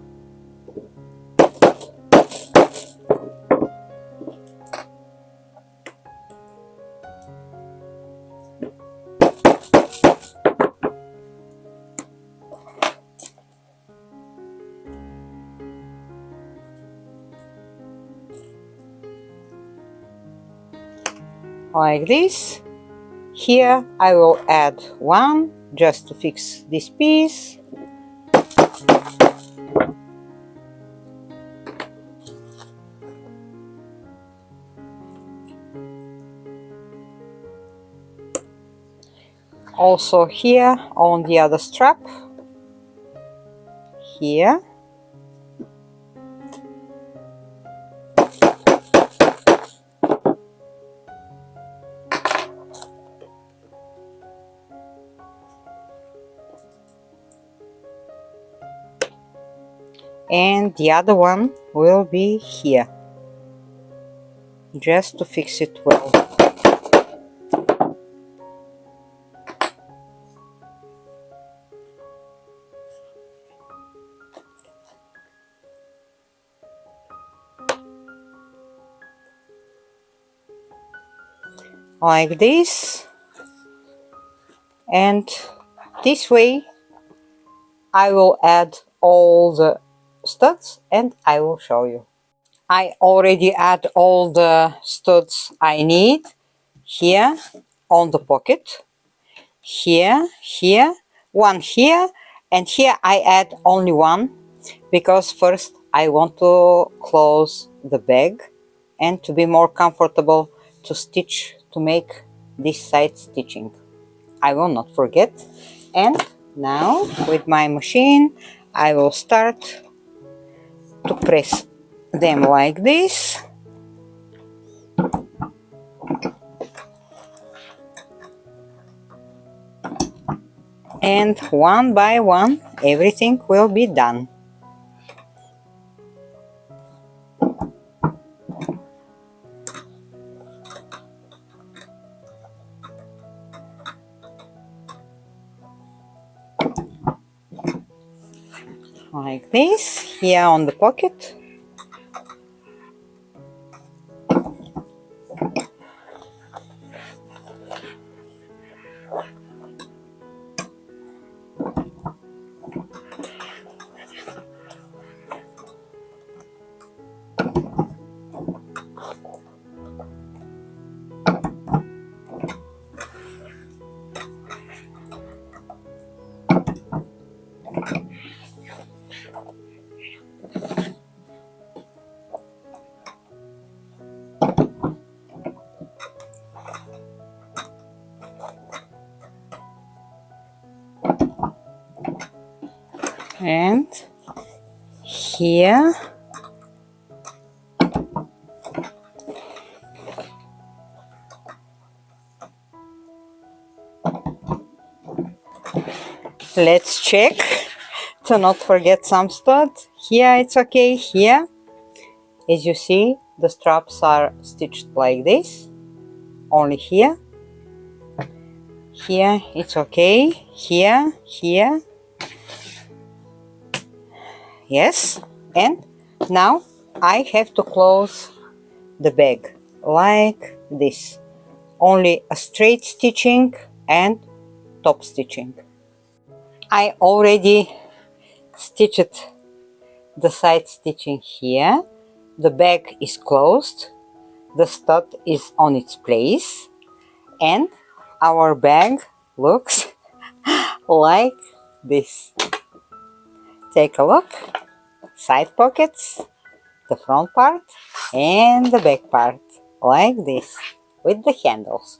[SPEAKER 1] Like this. Here I will add one just to fix this piece. Also here on the other strap, here. And the other one will be here, just to fix it well. Like this, and this way I will add all the studs and I will show you. I already add all the studs I need here on the pocket, here, here, one here, and here I add only one, because first I want to close the bag and to be more comfortable to stitch, to make this side stitching. I will not forget. And now with my machine I will start to press them like this. And one by one everything will be done. like this, here on the pocket. And here let's check to not forget some stud. Here it's okay. Here, as you see, the straps are stitched like this, only here. Here it's okay. Here, here, yes. And now I have to close the bag like this, only a straight stitching and top stitching. I already stitched the side stitching here. The bag is closed, the stud is on its place, and our bag looks like this. Take a look. Side pockets, the front part and the back part, like this, with the handles.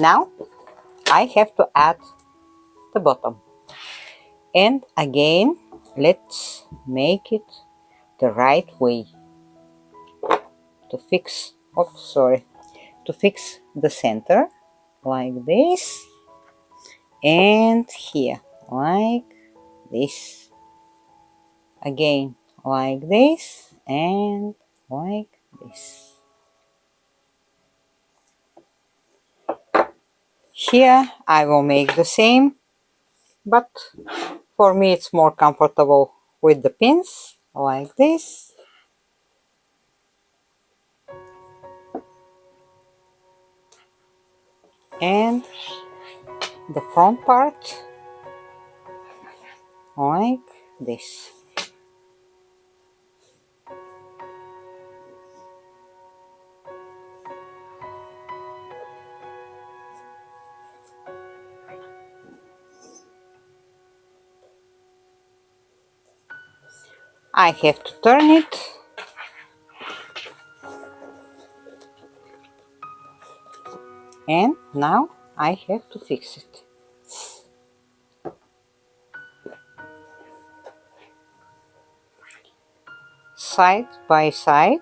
[SPEAKER 1] Now I have to add the bottom, and again let's make it the right way to fix, to fix the center, like this, and here like this, again like this, and like this. Here I will make the same, but for me it's more comfortable with the pins, like this. And the front part like this. I have to turn it, and now I have to fix it. Side by side.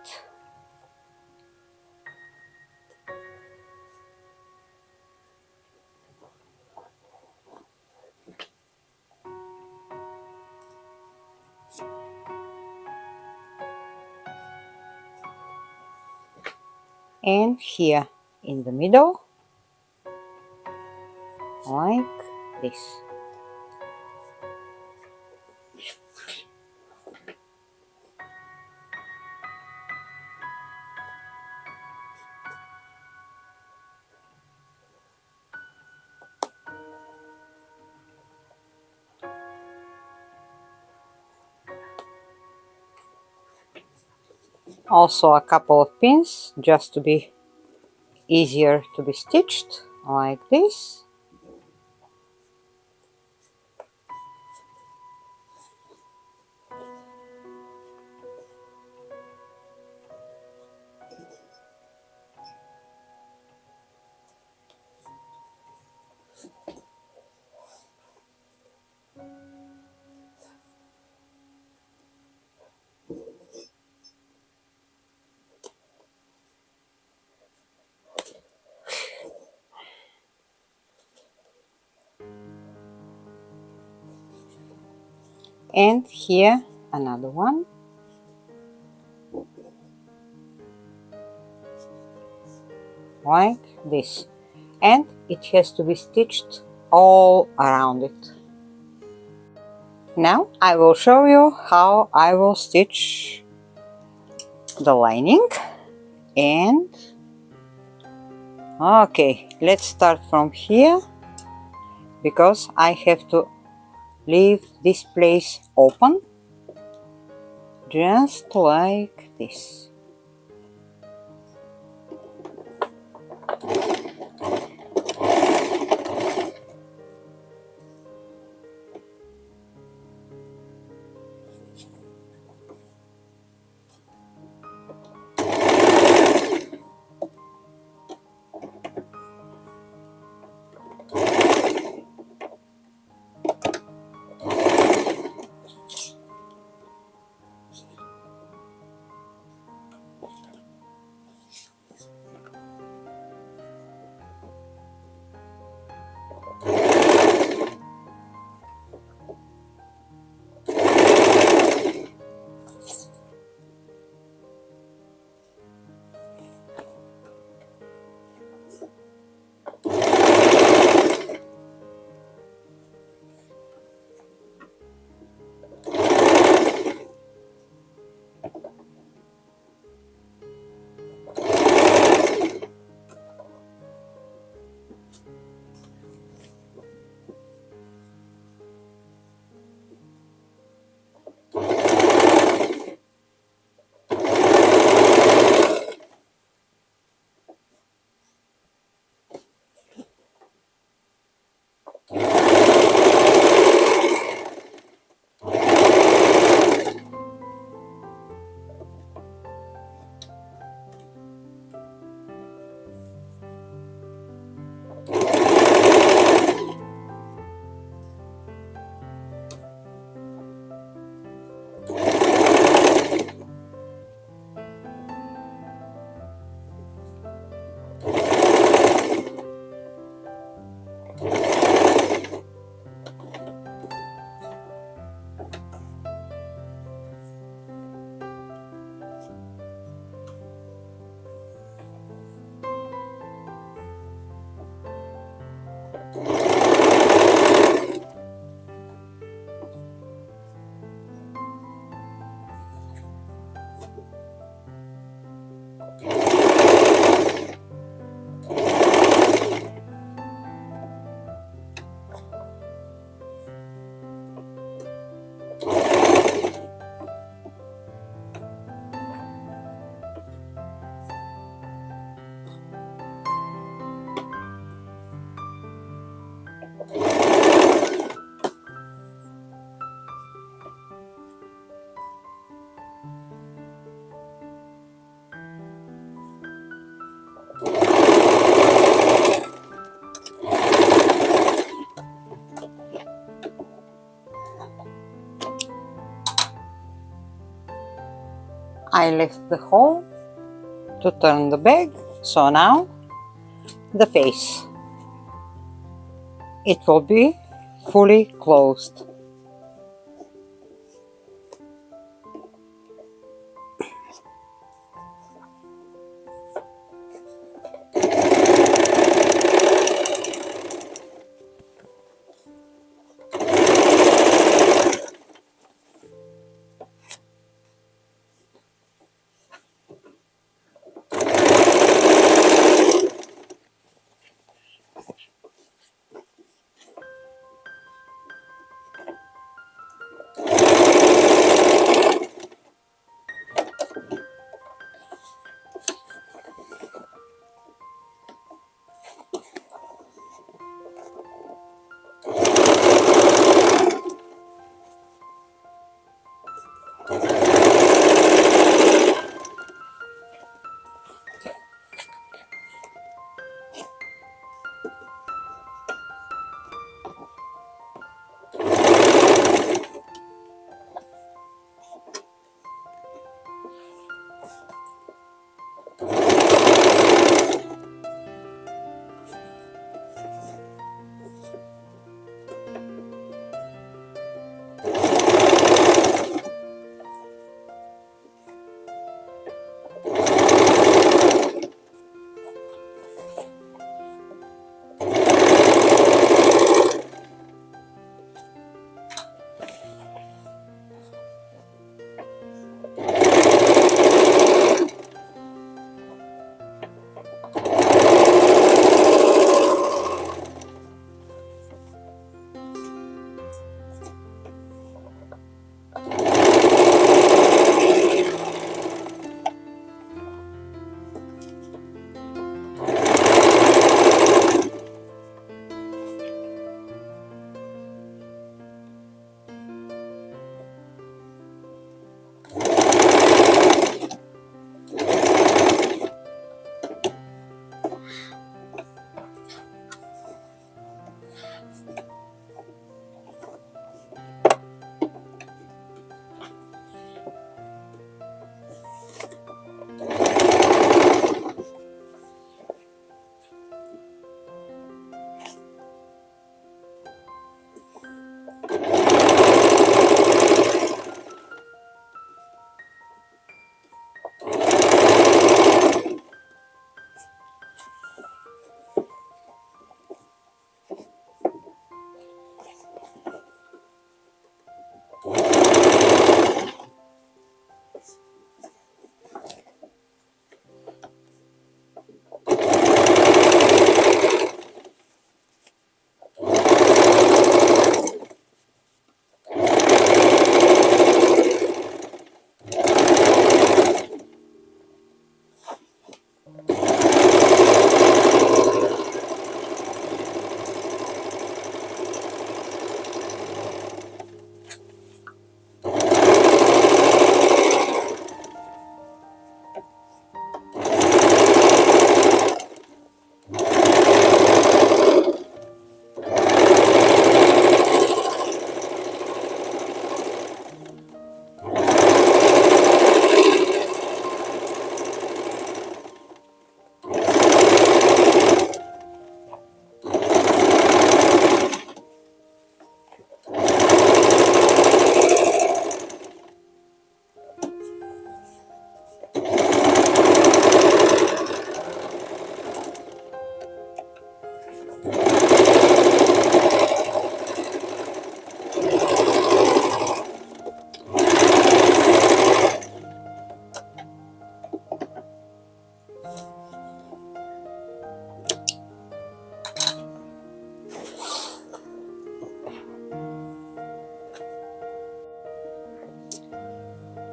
[SPEAKER 1] And here in the middle, like this. Also a couple of pins just to be easier to be stitched, like this. And here another one, like this, and it has to be stitched all around it. Now I will show you how I will stitch the lining. And okay, let's start from here, because I have to leave this place open, just like this. I left the hole to turn the bag, so now the face. It will be fully closed.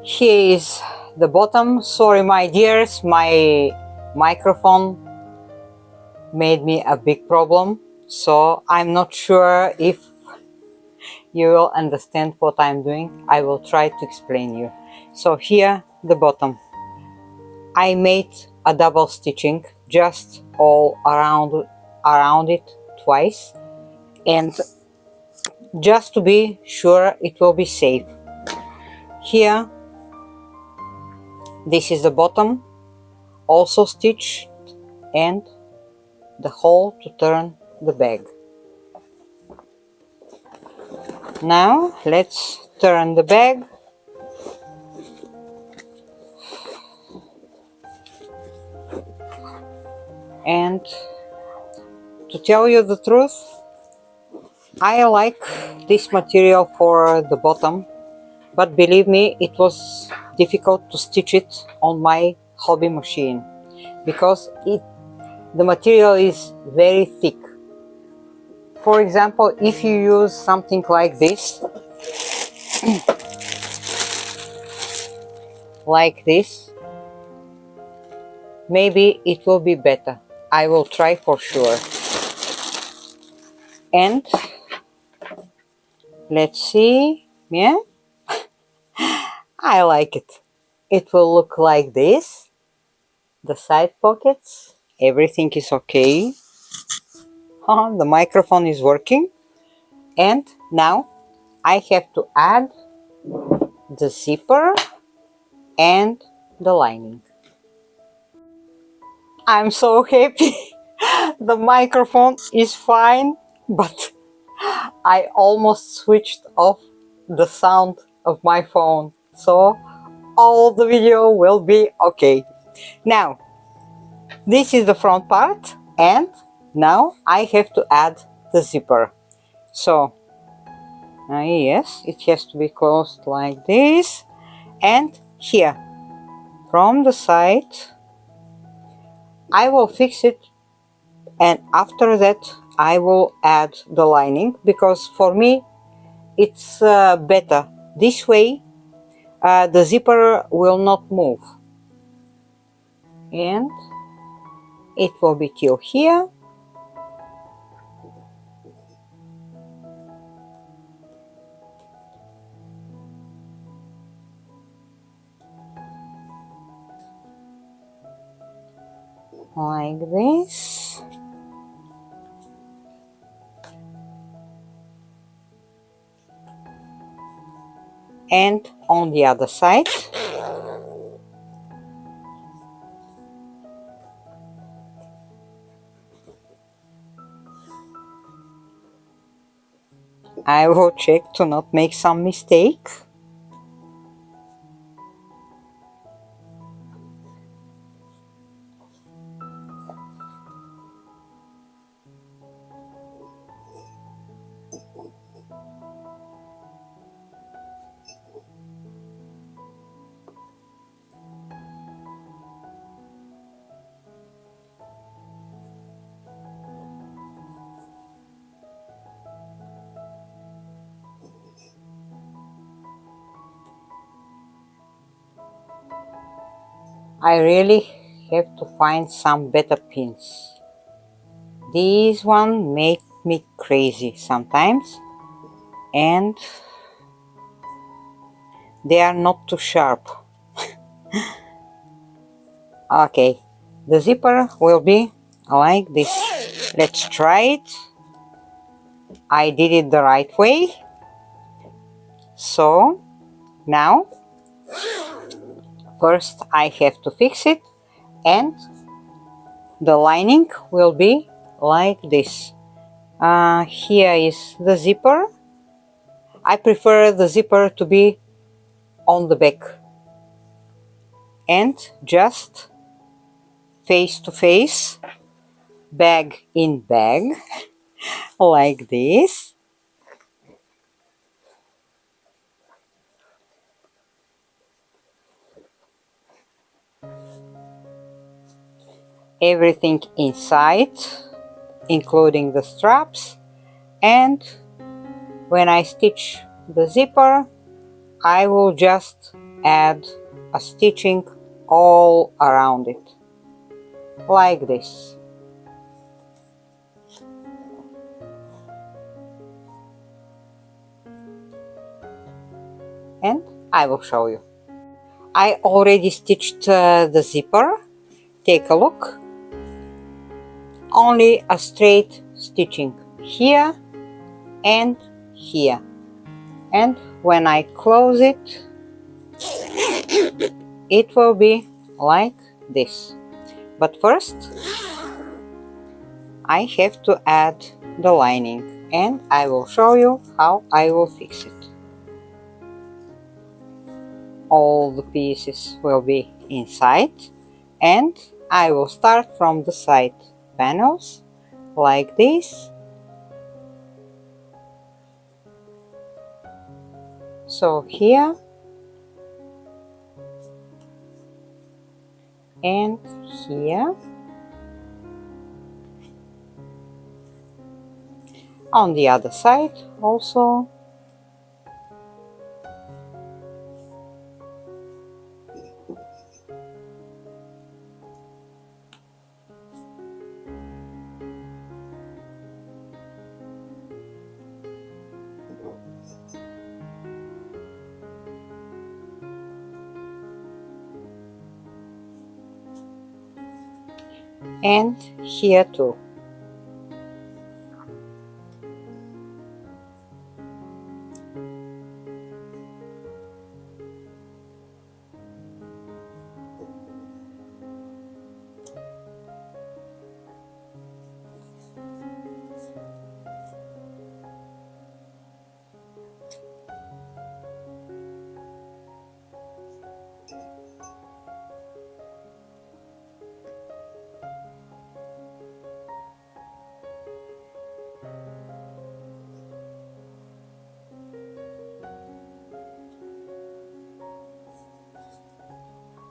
[SPEAKER 1] Here is the bottom. Sorry my dears, my microphone made me a big problem, so I'm not sure if you will understand what I'm doing. I will try to explain you. So here the bottom, I made a double stitching just all around it twice, and just to be sure it will be safe. Here this is the bottom, also stitched, and the hole to turn the bag. Now let's turn the bag. And to tell you the truth, I like this material for the bottom, but believe me, it was difficult to stitch it on my hobby machine because the material is very thick. For example, if you use something like this, maybe it will be better. I will try for sure. And let's see, yeah, I like it. It will look like this. The side pockets, everything is okay. The microphone is working. And now I have to add the zipper and the lining. I'm so happy. The microphone is fine, but I almost switched off the sound of my phone, so all the video will be okay. Now this is the front part, and now I have to add the zipper. So yes, it has to be closed like this, and here from the side I will fix it, and after that I will add the lining, because for me it's better this way. The zipper will not move, and it will be till here. Like this. And on the other side. I will check to not make some mistake. I really have to find some better pins. These one make me crazy sometimes, and they are not too sharp. Okay, the zipper will be like this. Let's try it. I did it the right way. So now first I have to fix it, and the lining will be like this. Here is the zipper. I prefer the zipper to be on the back, and just face to face, bag in bag, like this. Everything inside, including the straps, and when I stitch the zipper, I will just add a stitching all around it, like this. And I will show you. I already stitched the zipper. Take a look. Only a straight stitching here and here. And when I close it, it will be like this. But first, I have to add the lining, and I will show you how I will fix it. All the pieces will be inside, and I will start from the side panels like this. So here and here. On the other side also. And here too.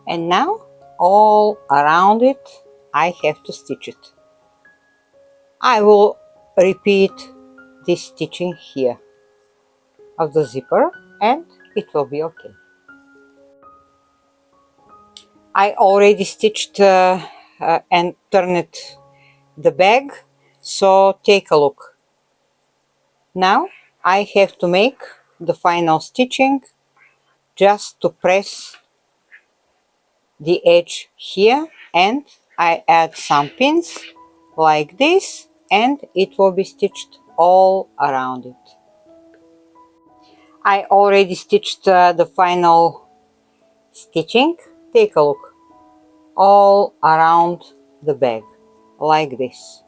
[SPEAKER 1] And now all around it I have to stitch it. I will repeat this stitching here of the zipper and it will be okay. I already stitched and turned the bag, so take a look. Now I have to make the final stitching just to press the edge here, and I add some pins like this and it will be stitched all around it. I already stitched the final stitching. Take a look, all around the bag like this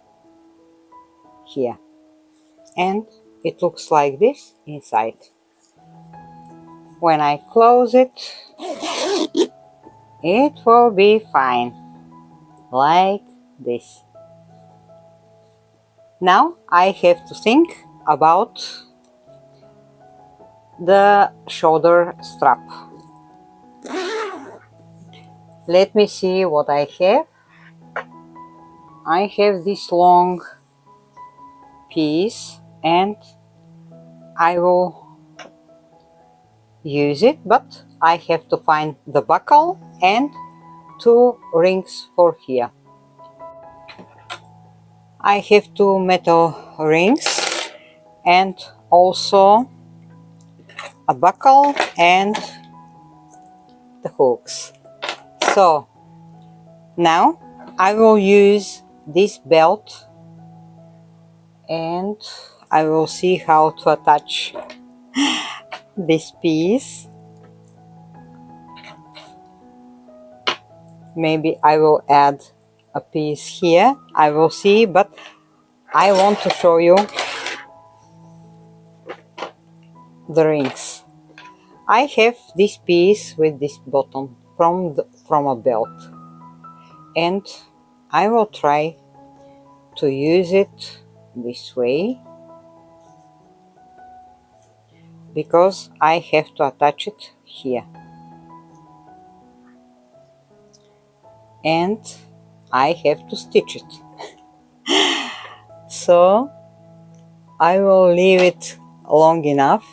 [SPEAKER 1] here, and it looks like this inside. When I close it, it will be fine like this. Now I have to think about the shoulder strap. Let me see what I have. I have this long piece and I will use it, but I have to find the buckle and 2 rings for here. I have 2 metal rings and also a buckle and the hooks. So now I will use this belt and I will see how to attach this piece. Maybe I will add a piece here, I will see, but I want to show you the rings. I have this piece with this button from a belt, and I will try to use it this way because I have to attach it here, and I have to stitch it. So I will leave it long enough,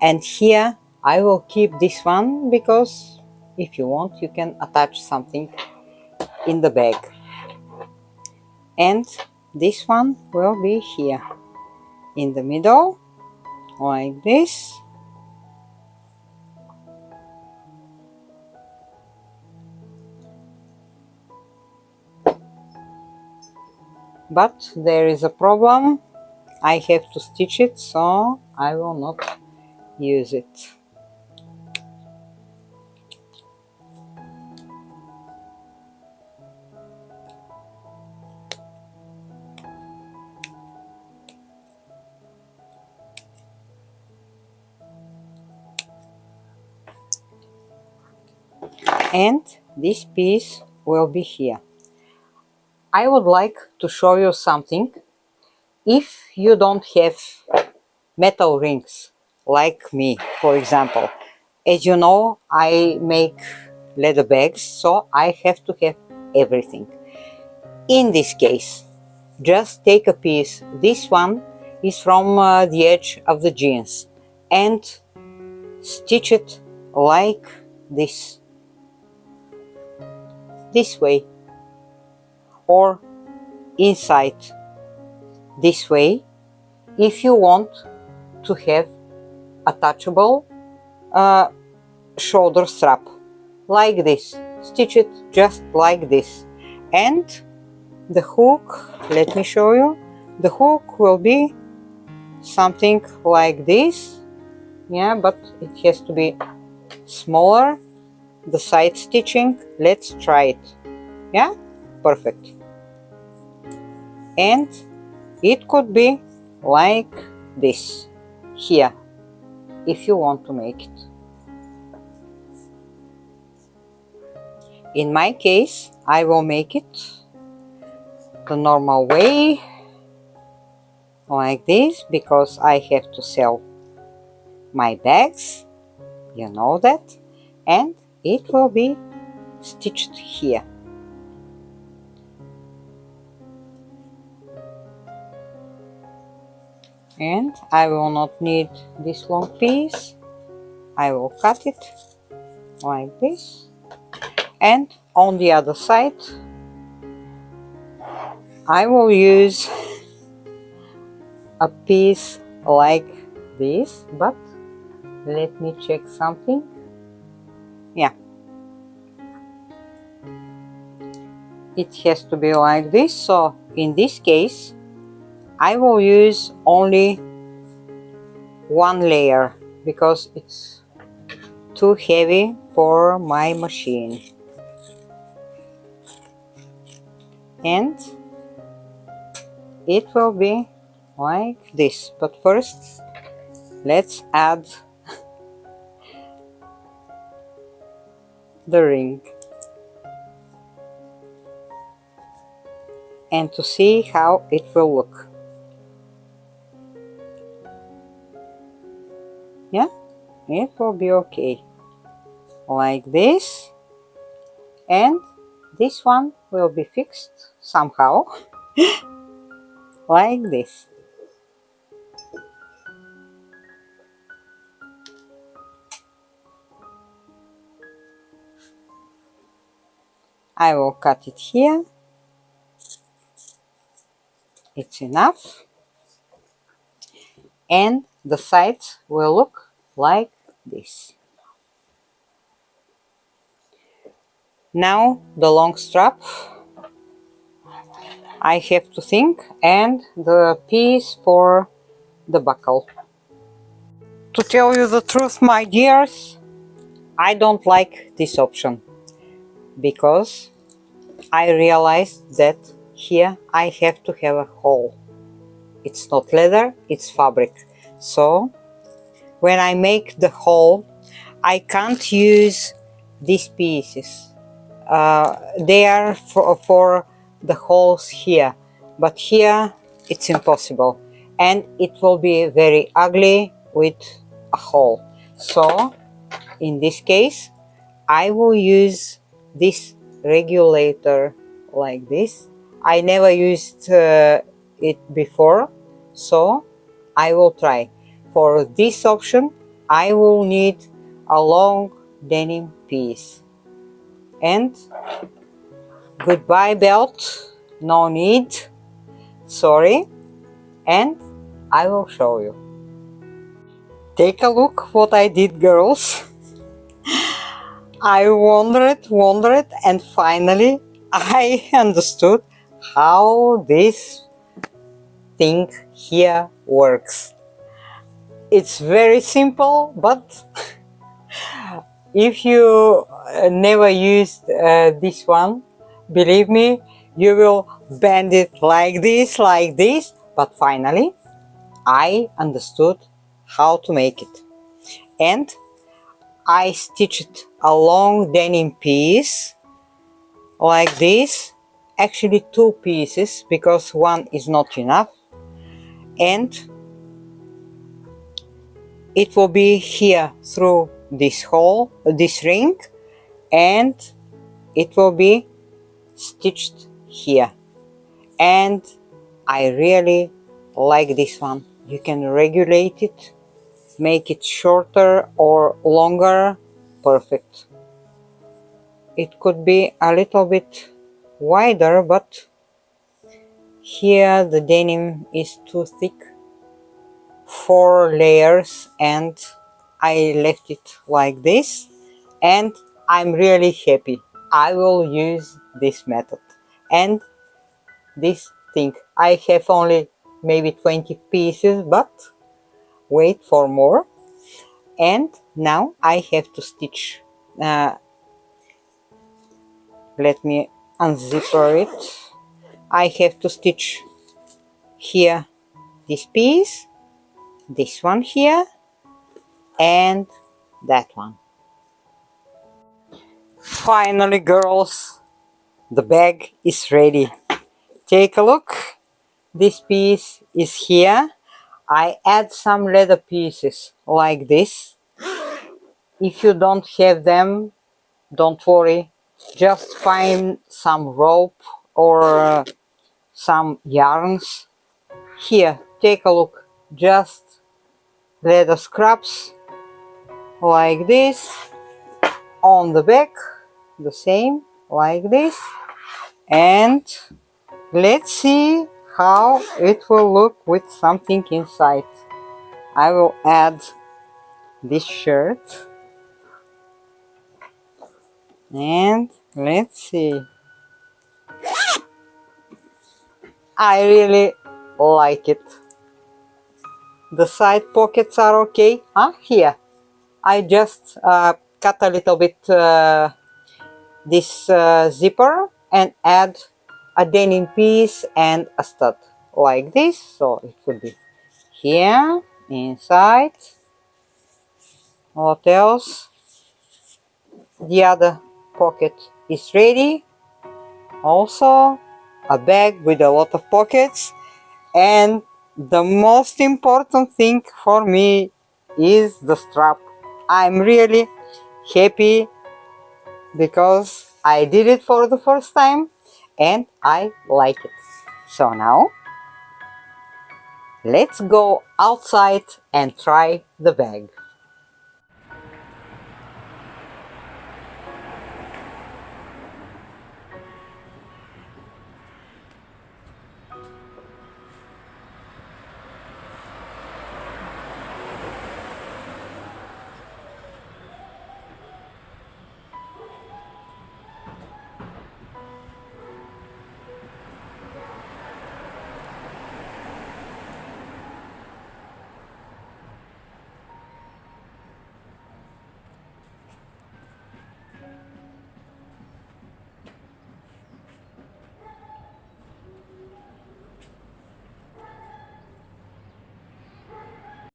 [SPEAKER 1] and here I will keep this one because if you want you can attach something in the bag. And this one will be here in the middle, like this. But there is a problem. I have to stitch it, so I will not use it. And this piece will be here. I would like to show you something. If you don't have metal rings like me, for example, as you know, I make leather bags, so I have to have everything. In this case, just take a piece. This one is from the edge of the jeans and stitch it like this way, or inside this way, if you want to have attachable shoulder strap, like this. Stitch it just like this. And the hook, let me show you, the hook will be something like this. Yeah, but it has to be smaller. The side stitching, let's try it. Yeah, perfect. And it could be like this here, if you want to make it. In my case, I will make it the normal way, like this, because I have to sell my bags, you know that, and it will be stitched here. And I will not need this long piece. I will cut it like this. And on the other side, I will use a piece like this, but let me check something. Yeah, it has to be like this. So in this case, I will use only one layer because it's too heavy for my machine. And it will be like this. But first, let's add the ring. And to see how it will look. Yeah, it will be okay. Like this. And this one will be fixed somehow. Like this. I will cut it here. It's enough. And the sides will look like this. Now the long strap. I have to think, and the piece for the buckle. To tell you the truth, my dears, I don't like this option because I realized that here I have to have a hole. It's not leather, it's fabric. So when I make the hole, I can't use these pieces. They are for the holes here, but here it's impossible, and it will be very ugly with a hole. So in this case, I will use this regulator like this. I never used it before, so I will try. For this option, I will need a long denim piece. And goodbye belt, no need, sorry, and I will show you. Take a look what I did, girls. I wondered, and finally I understood how this thing here works. It's very simple, but if you never used this one, believe me, you will bend it like this, but finally I understood how to make it. And I stitched a long denim piece like this, actually two pieces because one is not enough, and it will be here through this hole, this ring, and it will be stitched here. And I really like this one. You can regulate it, make it shorter or longer, perfect. It could be a little bit wider, but here the denim is too thick, 4 layers, and I left it like this, and I'm really happy. I will use this method. And this thing, I have only maybe 20 pieces, but wait for more. And now I have to stitch. Let me unzipper it. I have to stitch here this piece, this one here, and that one. Finally, girls, the bag is ready. Take a look. This piece is here. I add some leather pieces like this. If you don't have them, don't worry. Just find some rope or some yarns. Here, take a look. Just leather scraps like this. On the back, the same like this. And let's see how it will look with something inside. I will add this shirt. And let's see. I really like it. The side pockets are okay. Here I just cut a little bit this zipper and add a denim piece and a stud like this. So it could be here inside. What else? The other pocket is ready. Also a bag with a lot of pockets, and the most important thing for me is the strap. I'm really happy because I did it for the first time and I like it. So now let's go outside and try the bag.